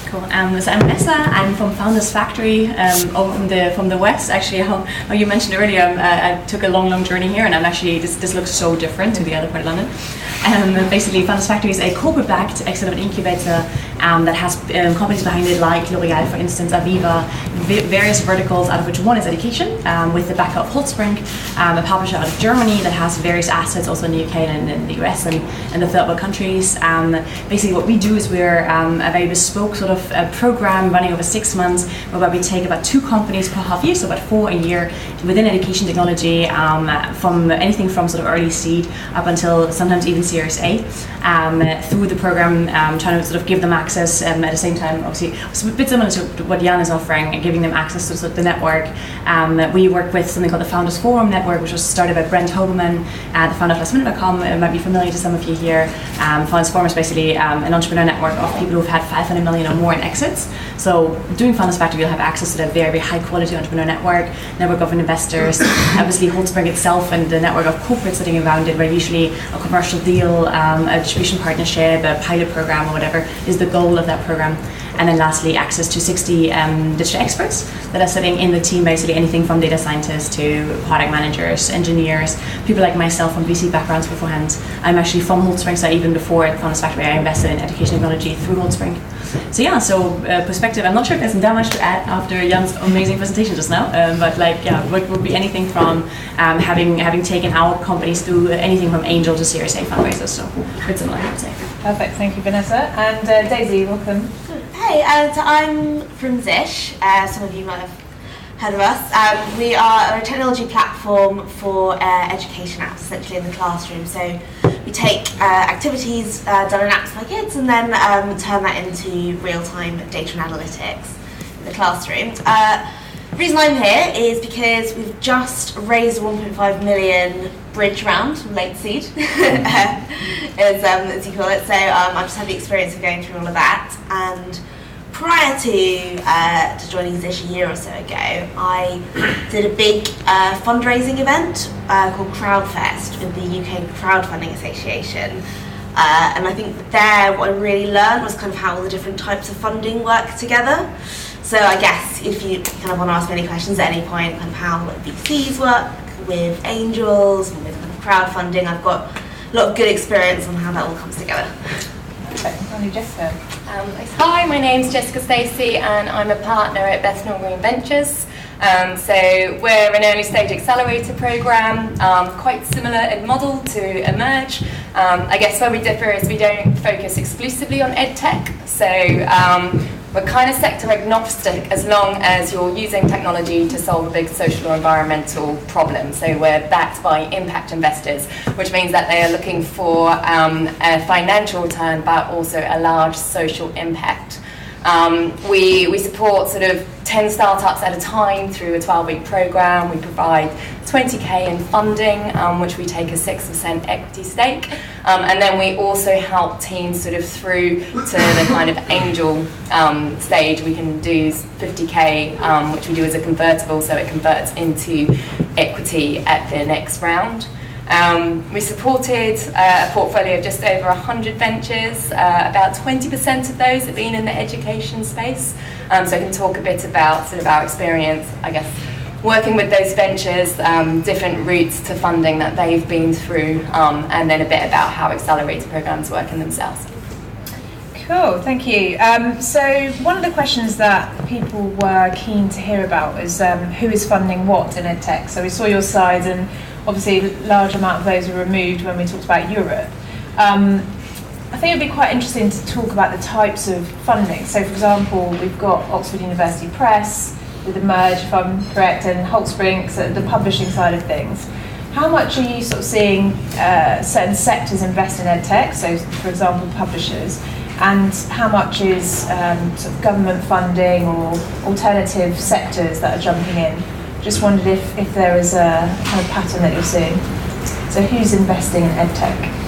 Cool. So I'm Vanessa. I'm from Founders Factory, over from the west. Actually, how you mentioned earlier, I took a long journey here, and I'm actually this looks so different to the other part of London. Basically, Founders Factory is a corporate-backed accelerator incubator that has companies behind it like L'Oreal, for instance, Aviva, various verticals, out of which one is education, with the backup of Holtzbrinck, a publisher out of Germany that has various assets also in the UK and in the US and the third world countries. Basically, what we do is we're a very bespoke sort of program running over 6 months, whereby we take about 2 companies per half year, so about 4 a year, within education technology, from anything from sort of early seed up until sometimes even Series A, through the program, trying to sort of give them access at the same time. Obviously, it's a bit similar to what Jan is offering, giving them access to sort of the network. We work with something called the Founders Forum Network, which was started by Brent Hoberman, the founder of lastminute.com. Might be familiar to some of you here. Founders Forum is basically an entrepreneur network of people who've had 500 million or more in exits. So doing Founders Factory, you'll have access to that very high quality entrepreneur network of investors. Obviously, Holtzbrinck itself and the network of corporates sitting around it, where usually a commercial deal, a distribution partnership, a pilot program or whatever is the goal of that program. And then lastly, access to 60 digital experts that are sitting in the team, basically anything from data scientists to product managers, engineers, people like myself from VC backgrounds beforehand. I'm actually from Holtzbrinck, so even before Founders Factory, I invested in education technology through Holtzbrinck. So perspective, I'm not sure if there's that much to add after Jan's amazing presentation just now, but what would be anything from having taken our companies through anything from angel to Series A fundraisers, so quite similar, I would say. Perfect, thank you, Vanessa. And Daisy, welcome. Hey, so I'm from Zish. Some of you might have heard of us. We are a technology platform for education apps, essentially in the classroom. So we take activities done in apps by kids and then turn that into real-time data and analytics in the classroom. The reason I'm here is because we've just raised a 1.5 million bridge round, late seed, as you call it. So I've just had the experience of going through all of that. And prior to joining Zish a year or so ago, I did a big fundraising event called Crowdfest with the UK Crowdfunding Association. And I think there what I really learned was kind of how all the different types of funding work together. So I guess if you kind of want to ask me any questions at any point, kind of how VCs work with angels, with crowdfunding, I've got a lot of good experience on how that all comes together. Perfect. Jessica. Hi, my name's Jessica Stacey and I'm a partner at Bethnal Green Ventures. So we're an early stage accelerator program, quite similar in model to Emerge. I guess where we differ is we don't focus exclusively on EdTech. So we're kind of sector agnostic as long as you're using technology to solve a big social or environmental problem. So we're backed by impact investors, which means that they are looking for a financial return, but also a large social impact. We support sort of 10 startups at a time through a 12-week program. We provide 20k in funding, which we take a 6% equity stake. And then we also help teams sort of through to the kind of angel stage. We can do 50k, which we do as a convertible, so it converts into equity at the next round. We supported a portfolio of just over 100 ventures. About 20% of those have been in the education space. So I can talk a bit about sort of our experience, I guess, working with those ventures, different routes to funding that they've been through, and then a bit about how accelerator programs work in themselves. Cool, thank you. So one of the questions that people were keen to hear about is who is funding what in EdTech. So we saw your slides, and obviously a large amount of those were removed when we talked about Europe. I think it'd be quite interesting to talk about the types of funding. So for example, we've got Oxford University Press with Emerge, if I'm correct, and Holtzbrinck, so the publishing side of things. How much are you sort of seeing certain sectors invest in EdTech, so for example publishers, and how much is sort of government funding or alternative sectors that are jumping in? Just wondered if there is a kind of pattern that you're seeing. So who's investing in EdTech?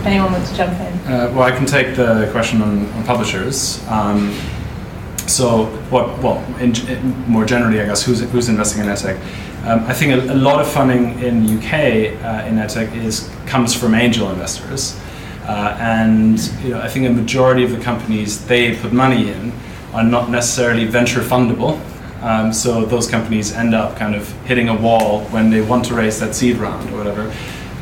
Anyone want to jump in? Well, I can take the question on publishers. More generally, I guess, who's investing in EdTech? I think a lot of funding in the UK in EdTech comes from angel investors. And I think a majority of the companies they put money in are not necessarily venture fundable. So those companies end up kind of hitting a wall when they want to raise that seed round or whatever,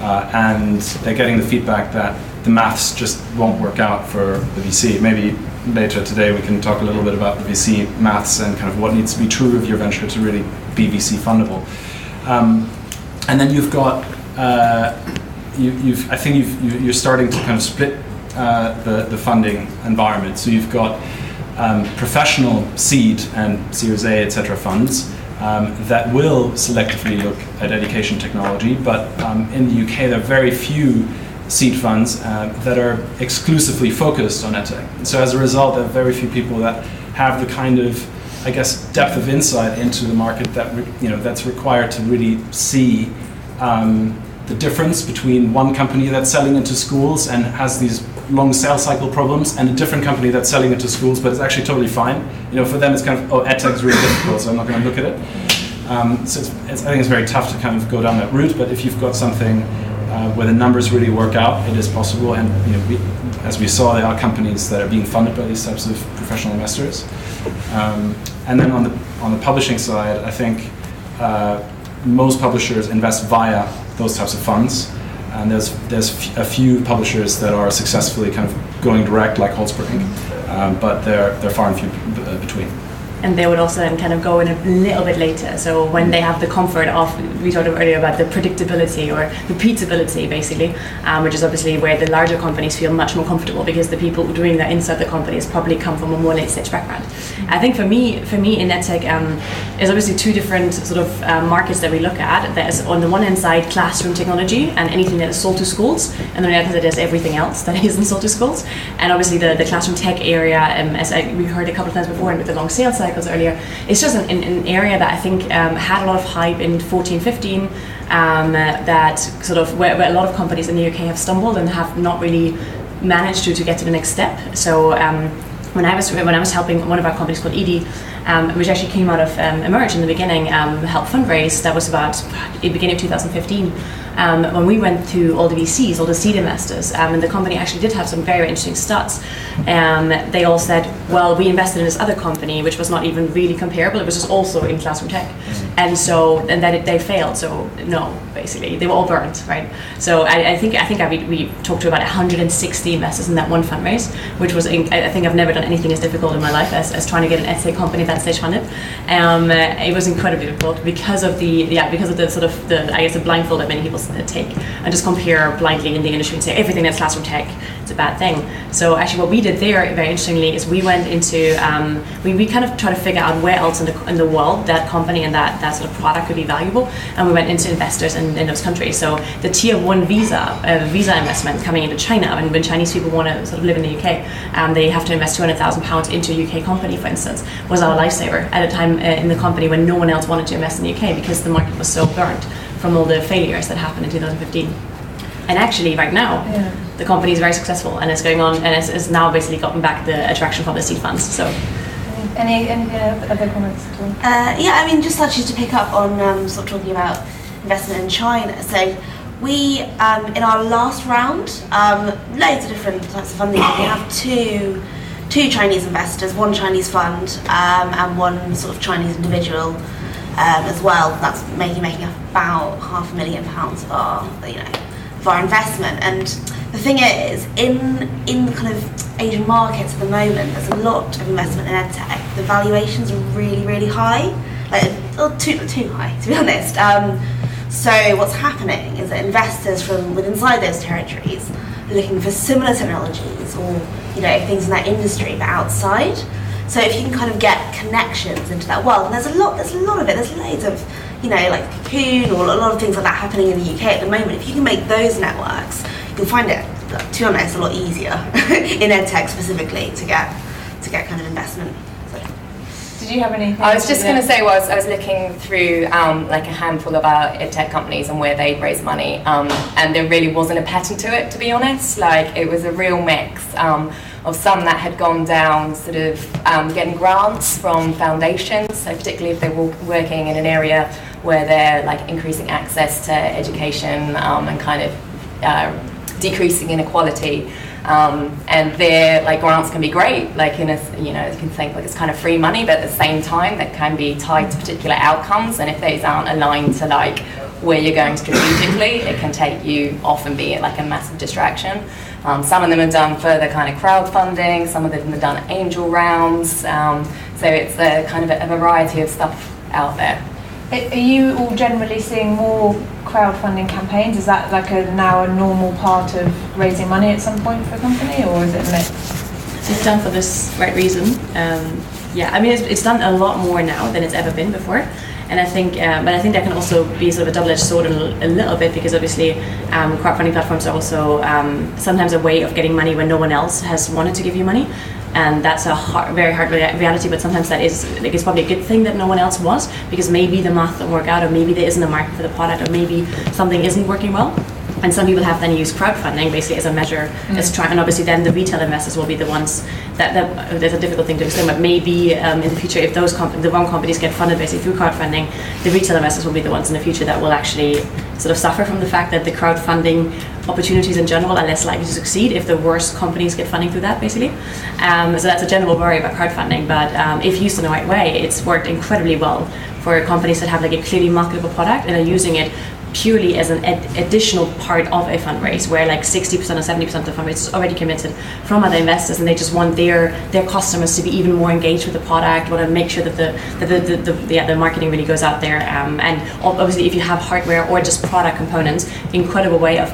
and they're getting the feedback that the maths just won't work out for the VC. Maybe later today we can talk a little bit about the VC maths and kind of what needs to be true of your venture to really be VC fundable. And then you've got, you're starting to kind of split the funding environment. So you've got professional seed and Series A, etc. funds that will selectively look at education technology, but in the UK there are very few seed funds that are exclusively focused on EdTech. So as a result, there are very few people that have the kind of, I guess, depth of insight into the market that that's required to really see the difference between one company that's selling into schools and has these long sales cycle problems and a different company that's selling into schools but it's actually totally fine. For them it's kind of, EdTech is really difficult, so I'm not going to look at it. So I think it's very tough to kind of go down that route, but if you've got something where the numbers really work out, it is possible. And as we saw, there are companies that are being funded by these types of professional investors. And then on the publishing side, I think most publishers invest via those types of funds. And there's a few publishers that are successfully kind of going direct, like Holtzbrinck, but they're far and few between. And they would also then kind of go in a little bit later. So when they have the comfort of, we talked earlier about the predictability or repeatability, basically, which is obviously where the larger companies feel much more comfortable because the people doing that inside the companies probably come from a more late stage background. I think for me in EdTech, there's obviously two different sort of markets that we look at. There's on the one hand side classroom technology and anything that is sold to schools, and on the other hand there's everything else that isn't sold to schools. And obviously the classroom tech area, as we heard a couple of times before, and with the long sales cycle earlier, it's just an area that I think had a lot of hype in 14-15, that sort of where a lot of companies in the UK have stumbled and have not really managed to get to the next step. So when I was helping one of our companies called ED, which actually came out of Emerge in the beginning, help fundraise, that was about the beginning of 2015. When we went to all the VCs, all the seed investors, and the company actually did have some very interesting stats. They all said, well, we invested in this other company, which was not even really comparable. It was just also in classroom tech. And that they failed. So no, basically, they were all burned, right? So I think we talked to about 160 investors in that one fundraise, which was, I think I've never done anything as difficult in my life as trying to get an EdTech company that stage funded. It was incredibly difficult because of the sort of the blindfold that many people take and just compare blindly in the industry and say everything that's classroom tech, it's a bad thing. So actually what we did there, very interestingly, is we went into, we kind of tried to figure out where else in the world that company and that sort of product could be valuable, and we went into investors in those countries. So the tier 1 visa investment coming into China, and when Chinese people want to sort of live in the UK, they have to invest £200,000 into a UK company, for instance, was our lifesaver at a time in the company when no one else wanted to invest in the UK because the market was so burnt from all the failures that happened in 2015. And actually right now, the company is very successful and it's going on, and it's now basically gotten back the attraction from the seed funds. So, any other comments? I mean, just actually to pick up on sort of talking about investment in China. So we, in our last round, loads of different types of funding. We have two Chinese investors, one Chinese fund, and one sort of Chinese individual as well. That's making about £500,000 of our investment. And the thing is, in the kind of Asian markets at the moment, there's a lot of investment in EdTech. The valuations are really, really high, too high, to be honest. So what's happening is that investors from inside those territories are looking for similar technologies or things in that industry, but outside. So if you can kind of get connections into that world, and there's a lot of it. There's loads of, like Cocoon or a lot of things like that happening in the UK at the moment. If you can make those networks, you'll find it, to be honest, a lot easier in EdTech specifically to get kind of investment. So. Did you have anything? I was just going to say, I was looking through like a handful of our EdTech companies and where they'd raised money, and there really wasn't a pattern to it, to be honest. Like, it was a real mix of some that had gone down sort of getting grants from foundations, so particularly if they were working in an area where they're like increasing access to education and kind of decreasing inequality. And their like grants can be great, like in a, you know, you can think like it's kind of free money, but at the same time that can be tied to particular outcomes, and if those aren't aligned to like where you're going strategically, it can take you off and be like a massive distraction. Some of them have done further kind of crowdfunding, some of them have done angel rounds, so it's a kind of a variety of stuff out there. Are you all generally seeing more crowdfunding campaigns? Is that like now a normal part of raising money at some point for a company, or is it mixed? It's done for this right reason. Yeah, I mean, it's done a lot more now than it's ever been before. And I think, but I think that can also be sort of a double-edged sword a little bit, because obviously crowdfunding platforms are also sometimes a way of getting money when no one else has wanted to give you money. And that's a very hard reality, but sometimes that is, like, it's probably a good thing that no one else was, because maybe the math don't work out, or maybe there isn't a market for the product, or maybe something isn't working well. And some people have then used crowdfunding basically as a measure, as trying, and obviously then the retail investors will be the ones that there's a difficult thing to explain, but maybe in the future, if those the wrong companies get funded basically through crowdfunding, the retail investors will be the ones in the future that will actually sort of suffer from the fact that the crowdfunding opportunities in general are less likely to succeed if the worst companies get funding through that, basically. So that's a general worry about crowdfunding, but if used in the right way, it's worked incredibly well for companies that have like a clearly marketable product and are using it purely as an additional part of a fundraise, where like 60% or 70% of the fundraise is already committed from other investors, and they just want their customers to be even more engaged with the product, want to make sure that the marketing really goes out there. And obviously, if you have hardware or just product components, incredible way of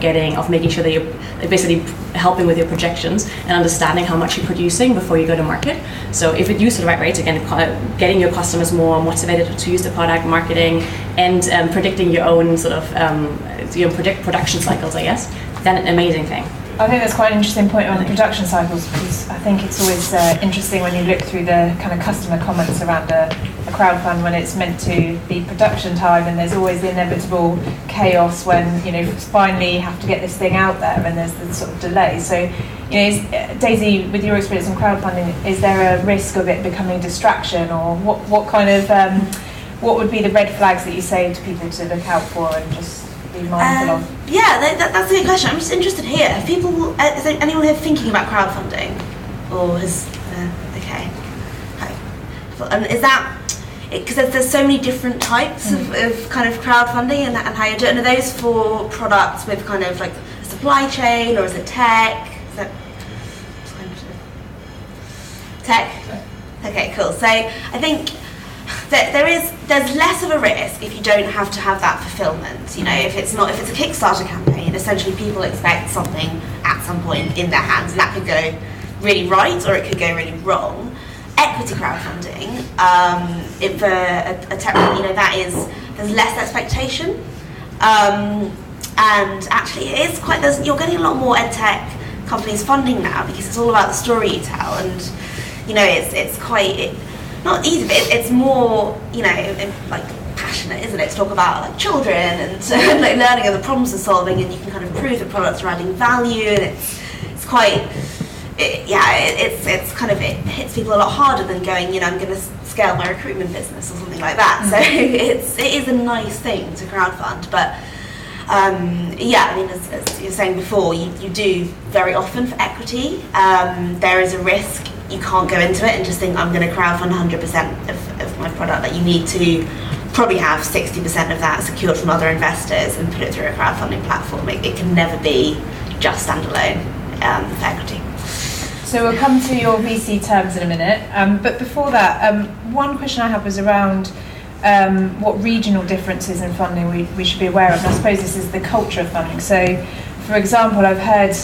making sure that you're basically helping with your projections and understanding how much you're producing before you go to market. So if it used the right way, again, getting your customers more motivated to use the product, marketing, and predicting your own sort of predict production cycles, I guess, then an amazing thing. I think that's quite an interesting point on production cycles, because I think it's always interesting when you look through the kind of customer comments around a crowdfund when it's meant to be production time, and there's always the inevitable chaos when, you know, finally you have to get this thing out there and there's the sort of delay. So, you know, Daisy, with your experience in crowdfunding, is there a risk of it becoming distraction, or what kind of what would be the red flags that you say to people to look out for and just be mindful of? Yeah, that's a good question. I'm just interested here. Have people, is there anyone here thinking about crowdfunding? Or is, okay. And is that, because there's so many different types of kind of crowdfunding and how you do it. And are those for products with kind of like a supply chain, or is it tech? Is that tech? Okay, cool. So I think there's less of a risk if you don't have to have that fulfillment. You know, if it's a Kickstarter campaign, essentially people expect something at some point in their hands, and that could go really right or it could go really wrong. Equity crowdfunding, if a tech, you know, there's less expectation, and actually it is quite. You're getting a lot more edtech companies funding now, because it's all about the story you tell, and you know it's quite. Not easy, but it's more, you know, like passionate, isn't it? To talk about like children and like learning and the problems they're solving, and you can kind of prove that products are adding value, and it's quite, it's kind of, it hits people a lot harder than going, you know, I'm going to scale my recruitment business or something like that. So it is a nice thing to crowdfund, but yeah, I mean, as you were saying before, you do very often for equity. There is a risk. You can't go into it and just think, I'm going to crowdfund 100% of my product. Like, you need to probably have 60% of that secured from other investors and put it through a crowdfunding platform. It can never be just standalone for equity. So we'll come to your VC terms in a minute. But before that, one question I had was around what regional differences in funding we should be aware of. And I suppose this is the culture of funding. So, for example, I've heard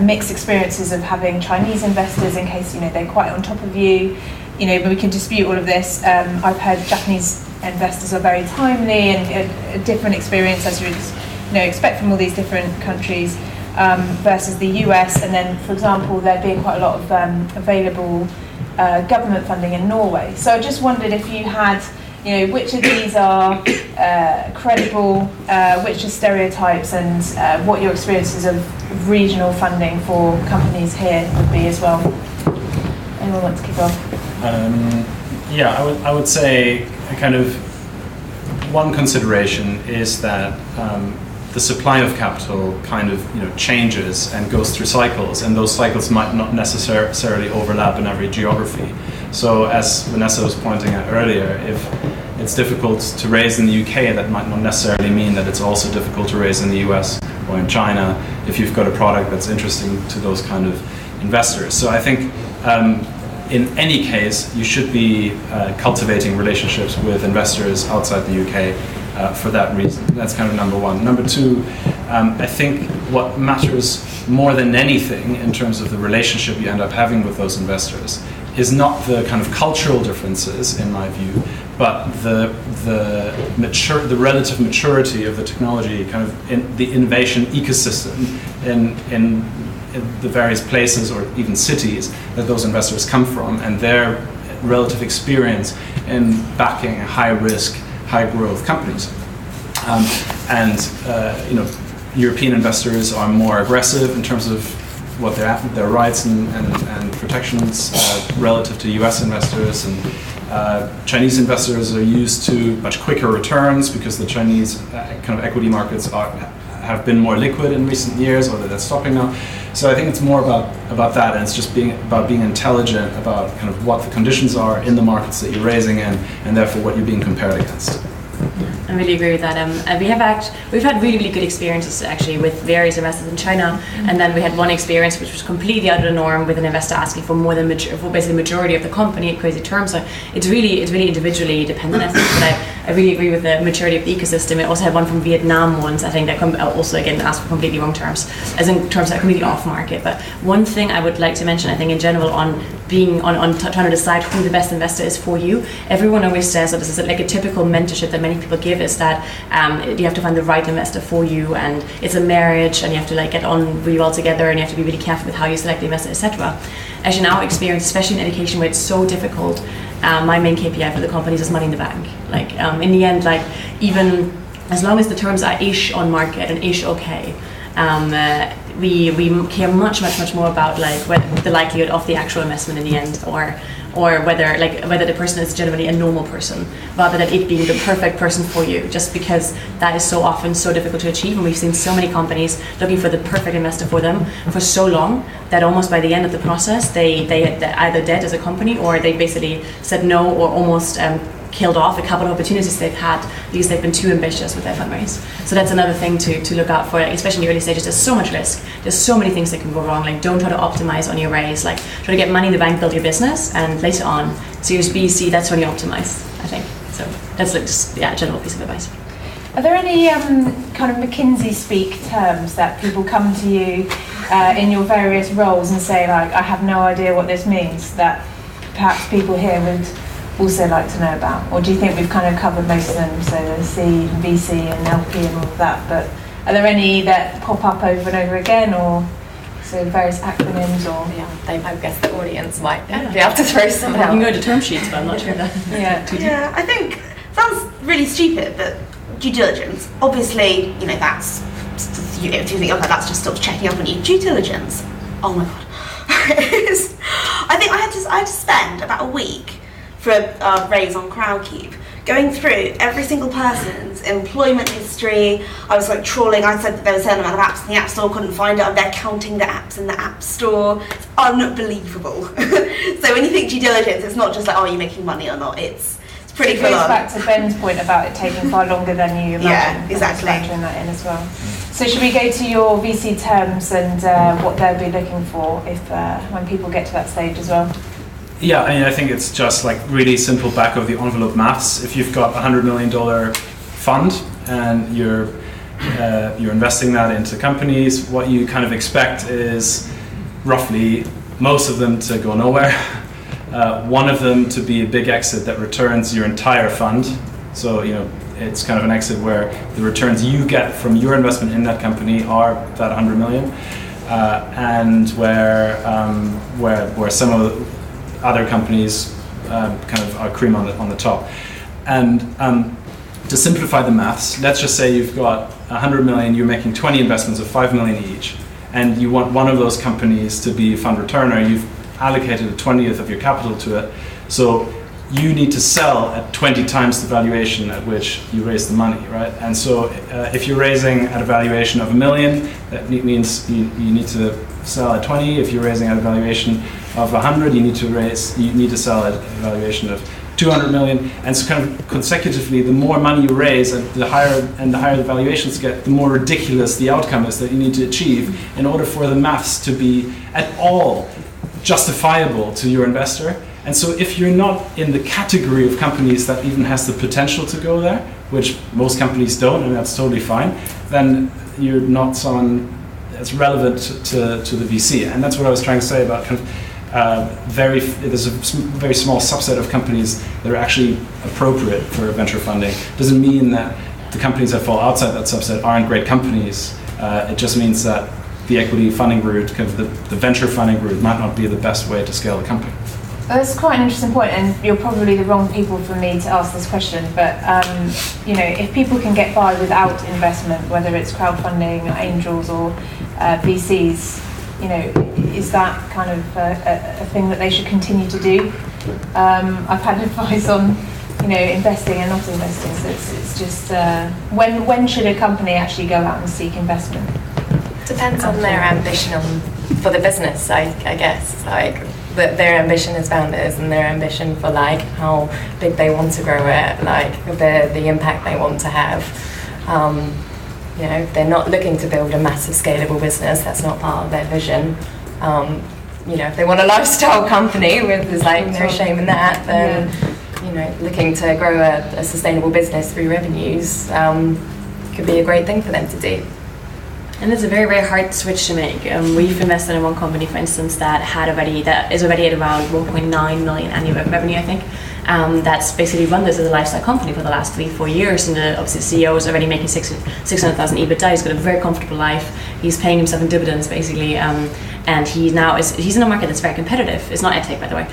mixed experiences of having Chinese investors, in case, you know, they're quite on top of you, you know, but we can dispute all of this. I've heard Japanese investors are very timely, and a different experience, as you would, you know, expect from all these different countries, versus the US. And then, for example, there being quite a lot of available government funding in Norway. So I just wondered if you had, you know, which of these are credible, which are stereotypes, and what your experiences of regional funding for companies here would be as well. Anyone want to kick off? Yeah, I would say a kind of one consideration is that the supply of capital kind of changes and goes through cycles, and those cycles might not necessarily overlap in every geography. So as Vanessa was pointing out earlier, if it's difficult to raise in the UK, that might not necessarily mean that it's also difficult to raise in the US or in China if you've got a product that's interesting to those kind of investors. So I think in any case, you should be cultivating relationships with investors outside the UK for that reason. That's kind of number one. Number two, I think what matters more than anything in terms of the relationship you end up having with those investors is not the kind of cultural differences, in my view, but the relative maturity of the technology, kind of the innovation ecosystem in the various places or even cities that those investors come from, and their relative experience in backing high-risk, high-growth companies. European investors are more aggressive in terms of what their rights and protections relative to US investors, and Chinese investors are used to much quicker returns because the Chinese kind of equity markets have been more liquid in recent years, although that's stopping now. So I think it's more about that, and it's just about being intelligent about kind of what the conditions are in the markets that you're raising in, and therefore what you're being compared against. I really agree with that. We've had really good experiences actually with various investors in China, and then we had one experience which was completely out of the norm with an investor asking for more than for basically the majority of the company at crazy terms. So it's really individually dependent, I think. But I really agree with the maturity of the ecosystem. I also had one from Vietnam once, I think, that also again asked for completely wrong terms, as in terms that are completely off market. But one thing I would like to mention, I think in general, on trying to decide who the best investor is for you, everyone always says that this is like a typical mentorship that many people give, is that you have to find the right investor for you, and it's a marriage, and you have to get on really well together, and you have to be really careful with how you select the investor, etc. Actually, in our experience, especially in education where it's so difficult, my main KPI for the companies is money in the bank. In the end, even as long as the terms are ish on market and ish okay, we care much more about the likelihood of the actual investment in the end, or whether the person is generally a normal person, rather than it being the perfect person for you, just because that is so often so difficult to achieve. And we've seen so many companies looking for the perfect investor for them for so long that almost by the end of the process they're either dead as a company, or they basically said no, or almost killed off a couple of opportunities they've had because they've been too ambitious with their fundraise. So that's another thing to look out for, especially in the early stages. There's so much risk. There's so many things that can go wrong. Don't try to optimize on your raise. Try to get money in the bank, build your business, and later on, Series B, C, that's when you optimize, I think. So that's just a general piece of advice. Are there any kind of McKinsey speak terms that people come to you in your various roles and say, I have no idea what this means, that perhaps people here would also like to know about? Or do you think we've kind of covered most of them, so the C, VC and LP and all of that, but are there any that pop up over and over again, or so various acronyms, or? Yeah, I guess the audience might be able to throw some out. You can go to term sheets, but I'm not sure that. Yeah, I think, sounds really stupid, but due diligence, obviously, that's, if you think, okay, that's just stops checking up on you. Due diligence, oh my God. I think I had to spend about a week for a raise on Crowdcube, going through every single person's employment history. I was trawling. I said that there was a certain amount of apps in the App Store, couldn't find it. They're counting the apps in the App Store. It's unbelievable. So when you think due diligence, it's not just are you making money or not. It's pretty full on. It goes back to Ben's point about it taking far longer than you imagine. Yeah, exactly. Factoring that in as well. So should we go to your VC terms and what they'll be looking for if when people get to that stage as well? Yeah, I think it's just really simple back of the envelope maths. If you've got $100 million fund and you're investing that into companies, what you kind of expect is roughly most of them to go nowhere. One of them to be a big exit that returns your entire fund. So it's kind of an exit where the returns you get from your investment in that company are that 100 million, and where some of the other companies kind of are cream on the top. And to simplify the maths, let's just say you've got 100 million, you're making 20 investments of 5 million each, and you want one of those companies to be a fund returner. You've allocated a 20th of your capital to it, so you need to sell at 20 times the valuation at which you raise the money, right? And so if you're raising at a valuation of $1 million, that means you need to sell at 20. If you're raising at a valuation of 100, you need to sell at a valuation of 200 million. And so kind of consecutively, the more money you raise and the higher the valuations get, the more ridiculous the outcome is that you need to achieve in order for the maths to be at all justifiable to your investor. And so if you're not in the category of companies that even has the potential to go there, which most companies don't, and that's totally fine, then you're not someone that's relevant to the VC. And that's what I was trying to say about kind of there's a very small subset of companies that are actually appropriate for venture funding. Doesn't mean that the companies that fall outside that subset aren't great companies. It just means that the equity funding route, kind of the venture funding route, might not be the best way to scale a company. That's quite an interesting point, and you're probably the wrong people for me to ask this question, but if people can get by without investment, whether it's crowdfunding, or angels, or VCs, is that kind of a thing that they should continue to do? I've had advice on investing and not investing, so it's just when should a company actually go out and seek investment? Depends on their ambition for the business, I guess. Their ambition as founders and their ambition for how big they want to grow it, the impact they want to have. They're not looking to build a massive scalable business. That's not part of their vision. If they want a lifestyle company there's no shame in that, then looking to grow a sustainable business through revenues could be a great thing for them to do. And it's a very, very hard switch to make. We've invested in one company, for instance, that is already at around 1.9 million annual revenue, I think. That's basically run this as a lifestyle company for the last 3-4 years, and obviously the CEO is already making 600,000 EBITDA. He's got a very comfortable life. He's paying himself in dividends, basically, and he's in a market that's very competitive. It's not Edtech, by the way,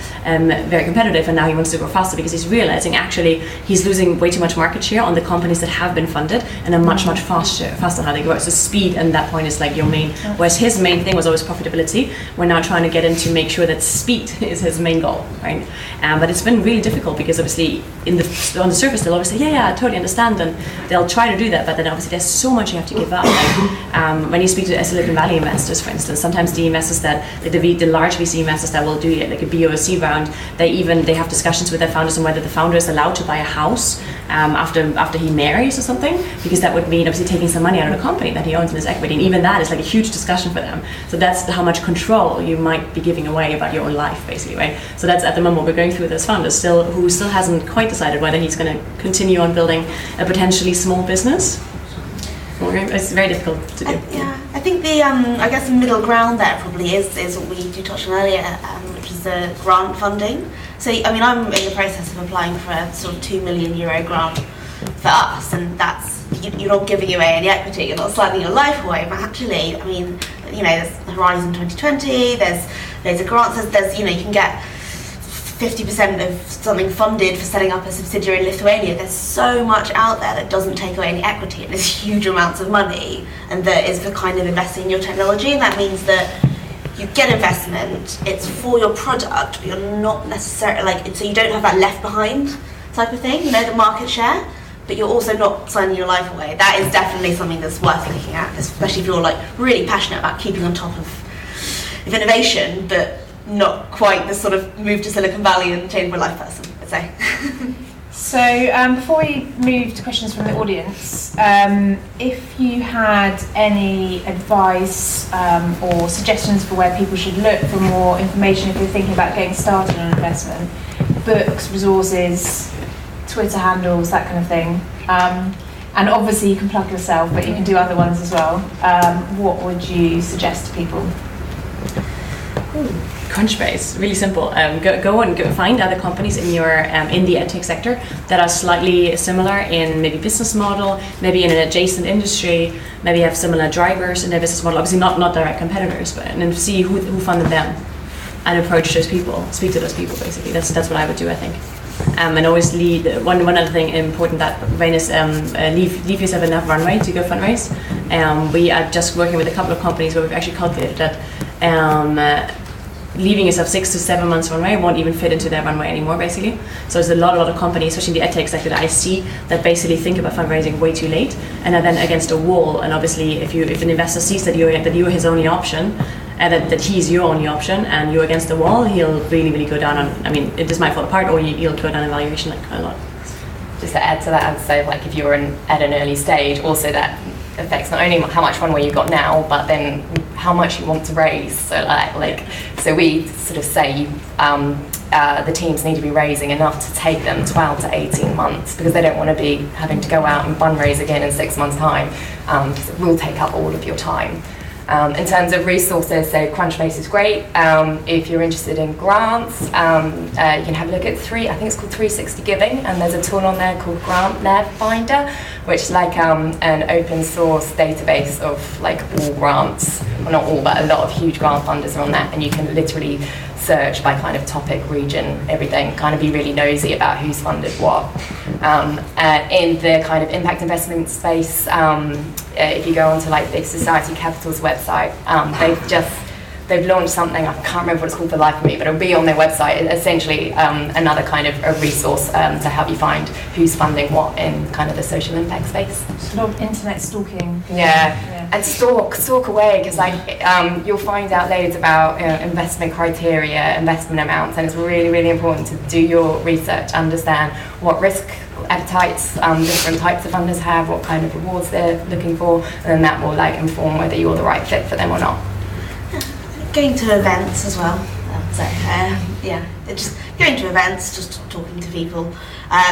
very competitive, and now he wants to grow faster because he's realizing actually he's losing way too much market share on the companies that have been funded and are much faster how they grow. So speed at that point is your main, whereas his main thing was always profitability. We're now trying to get him to make sure that speed is his main goal, right? But it's been really difficult because obviously on the surface they'll always say, yeah, I totally understand, and they'll try to do that, but then obviously there's so much you have to give up. When you speak to Silicon Valley investors, for instance, sometimes the investors that the large VC investors that will do it, like a B or a C round, they have discussions with their founders on whether the founder is allowed to buy a house after he marries or something, because that would mean obviously taking some money out of the company that he owns in his equity, and even that is a huge discussion for them. So that's how much control you might be giving away about your own life, basically, right? So that's at the moment what we're going through with this founder who still hasn't quite decided whether he's going to continue on building a potentially small business. It's very difficult to do. I think the I guess the middle ground there probably is what we touched on earlier, which is the grant funding. So I'm in the process of applying for a sort of €2 million grant for us, and that's you're not giving away any equity, you're not sliding your life away, but actually, there's Horizon 2020, there's a grant, there's you can get 50% of something funded for setting up a subsidiary in Lithuania. There's so much out there that doesn't take away any equity, and there's huge amounts of money, and that is for kind of investing in your technology, and that means that you get investment, it's for your product, but you're not necessarily so you don't have that left behind type of thing, the market share, but you're also not signing your life away. That is definitely something that's worth looking at, especially if you're really passionate about keeping on top of innovation, but not quite the sort of move to Silicon Valley and change my life person, I'd say. So before we move to questions from the audience, if you had any advice or suggestions for where people should look for more information if you're thinking about getting started on investment, books, resources, Twitter handles, that kind of thing, and obviously you can plug yourself, but you can do other ones as well, what would you suggest to people? Crunchbase, really simple. Go and find other companies in your in the edtech sector that are slightly similar in maybe business model, maybe in an adjacent industry, maybe have similar drivers in their business model. Obviously not direct competitors, but and then see who funded them, and approach those people, speak to those people. Basically, that's what I would do, I think. And always lead. One other thing important that Wayne is leave yourself enough runway to go fundraise. We are just working with a couple of companies where we've actually calculated that. leaving yourself 6 to 7 months runway won't even fit into their runway anymore, basically. So there's a lot of companies, especially in the edtech sector, that I see that basically think about fundraising way too late and are then against a wall. And obviously, if an investor sees that you're his only option, and that he's your only option, and you're against the wall, he'll really, really go down on. I mean, it just might fall apart, or he'll go down in valuation like a lot. Just to add to that, I'd say like if you're at an early stage, also that affects not only how much runway you've got now, but then how much you want to raise. So so we sort of say the teams need to be raising enough to take them 12 to 18 months, because they don't want to be having to go out and fundraise again in 6 months' time, because it will take up all of your time. In terms of resources, so Crunchbase is great. If you're interested in grants, you can have a look at I think it's called 360 Giving, and there's a tool on there called Grant Nav Finder, which is like an open source database of like all grants, well not all, but a lot of huge grant funders are on that, and you can literally search by kind of topic, region, everything, kind of be really nosy about who's funded what. In the kind of impact investment space, if you go onto like the Society Capital's website, they've launched something, I can't remember what it's called for the life of me, but it'll be on their website, essentially another kind of a resource to help you find who's funding what in kind of the social impact space. It's a lot of internet stalking. Yeah. And stalk away, because you'll find out loads about investment criteria, investment amounts, and it's really, really important to do your research, understand what risk appetites different types of funders have, what kind of rewards they're looking for, and then that will like inform whether you're the right fit for them or not. Going to events as well. Just going to events, just talking to people.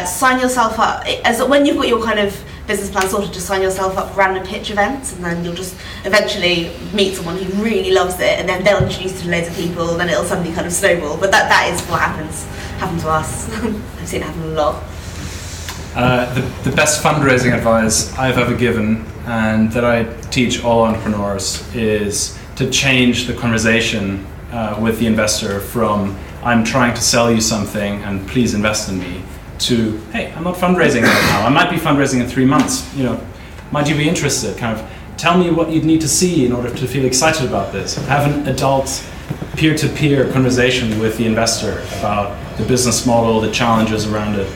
Sign yourself up when you've got your kind of business plan sorted. Just sign yourself up for random pitch events, and then you'll just eventually meet someone who really loves it, and then they'll introduce you to loads of people, and then it'll suddenly kind of snowball. But that is what happened to us. I've seen it happen a lot. The best fundraising advice I've ever given, and that I teach all entrepreneurs, is to change the conversation with the investor from "I'm trying to sell you something and please invest in me" to "Hey, I'm not fundraising right now. I might be fundraising in 3 months. Might you be interested? Kind of tell me what you'd need to see in order to feel excited about this." Have an adult peer-to-peer conversation with the investor about the business model, the challenges around it.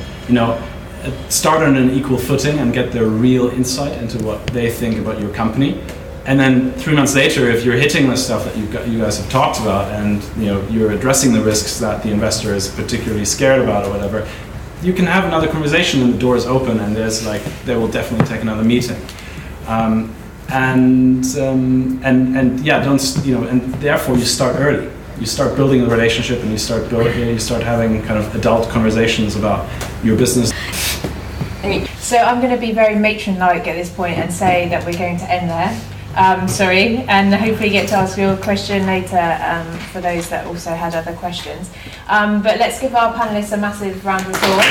Start on an equal footing and get their real insight into what they think about your company. And then 3 months later, if you're hitting the stuff that you guys have talked about, and you're addressing the risks that the investor is particularly scared about or whatever, you can have another conversation, and the door is open, and they will definitely take another meeting. And therefore you start early. You start building a relationship, and you start having kind of adult conversations about your business. So I'm going to be very matron-like at this point and say that we're going to end there. Sorry, and hopefully get to ask your question later for those that also had other questions. But let's give our panellists a massive round of applause.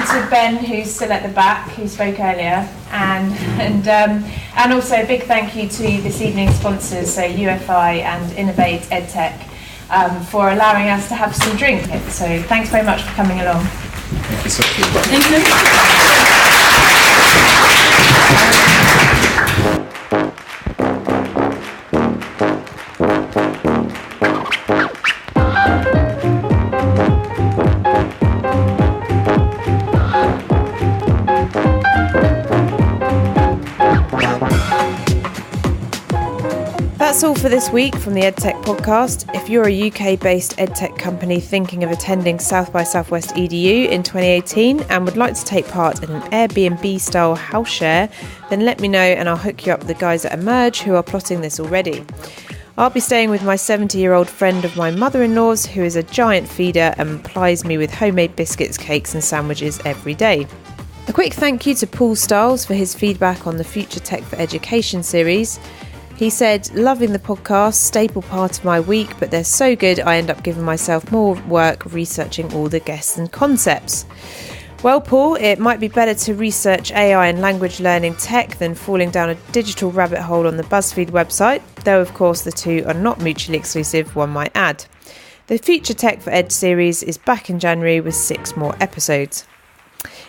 To Ben, who's still at the back, who spoke earlier, and also a big thank you to this evening's sponsors, so UFI and Innovate Edtech, for allowing us to have some drink. So thanks very much for coming along. Thank you so much. Thank you. That's all for this week from the EdTech podcast. If you're a UK-based EdTech company thinking of attending South by Southwest EDU in 2018 and would like to take part in an Airbnb-style house share, then let me know and I'll hook you up with the guys at Emerge who are plotting this already. I'll be staying with my 70-year-old friend of my mother-in-law's, who is a giant feeder and plies me with homemade biscuits, cakes and sandwiches every day. A quick thank you to Paul Stiles for his feedback on the Future Tech for Education series. He said, "Loving the podcast, staple part of my week, but they're so good I end up giving myself more work researching all the guests and concepts." Well, Paul, it might be better to research AI and language learning tech than falling down a digital rabbit hole on the BuzzFeed website, though of course the two are not mutually exclusive, one might add. The Future Tech for Ed series is back in January with 6 more episodes.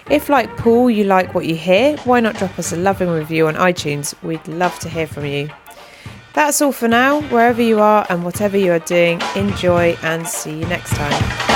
If, like Paul, you like what you hear, why not drop us a loving review on iTunes? We'd love to hear from you. That's all for now. Wherever you are and whatever you are doing, enjoy and see you next time.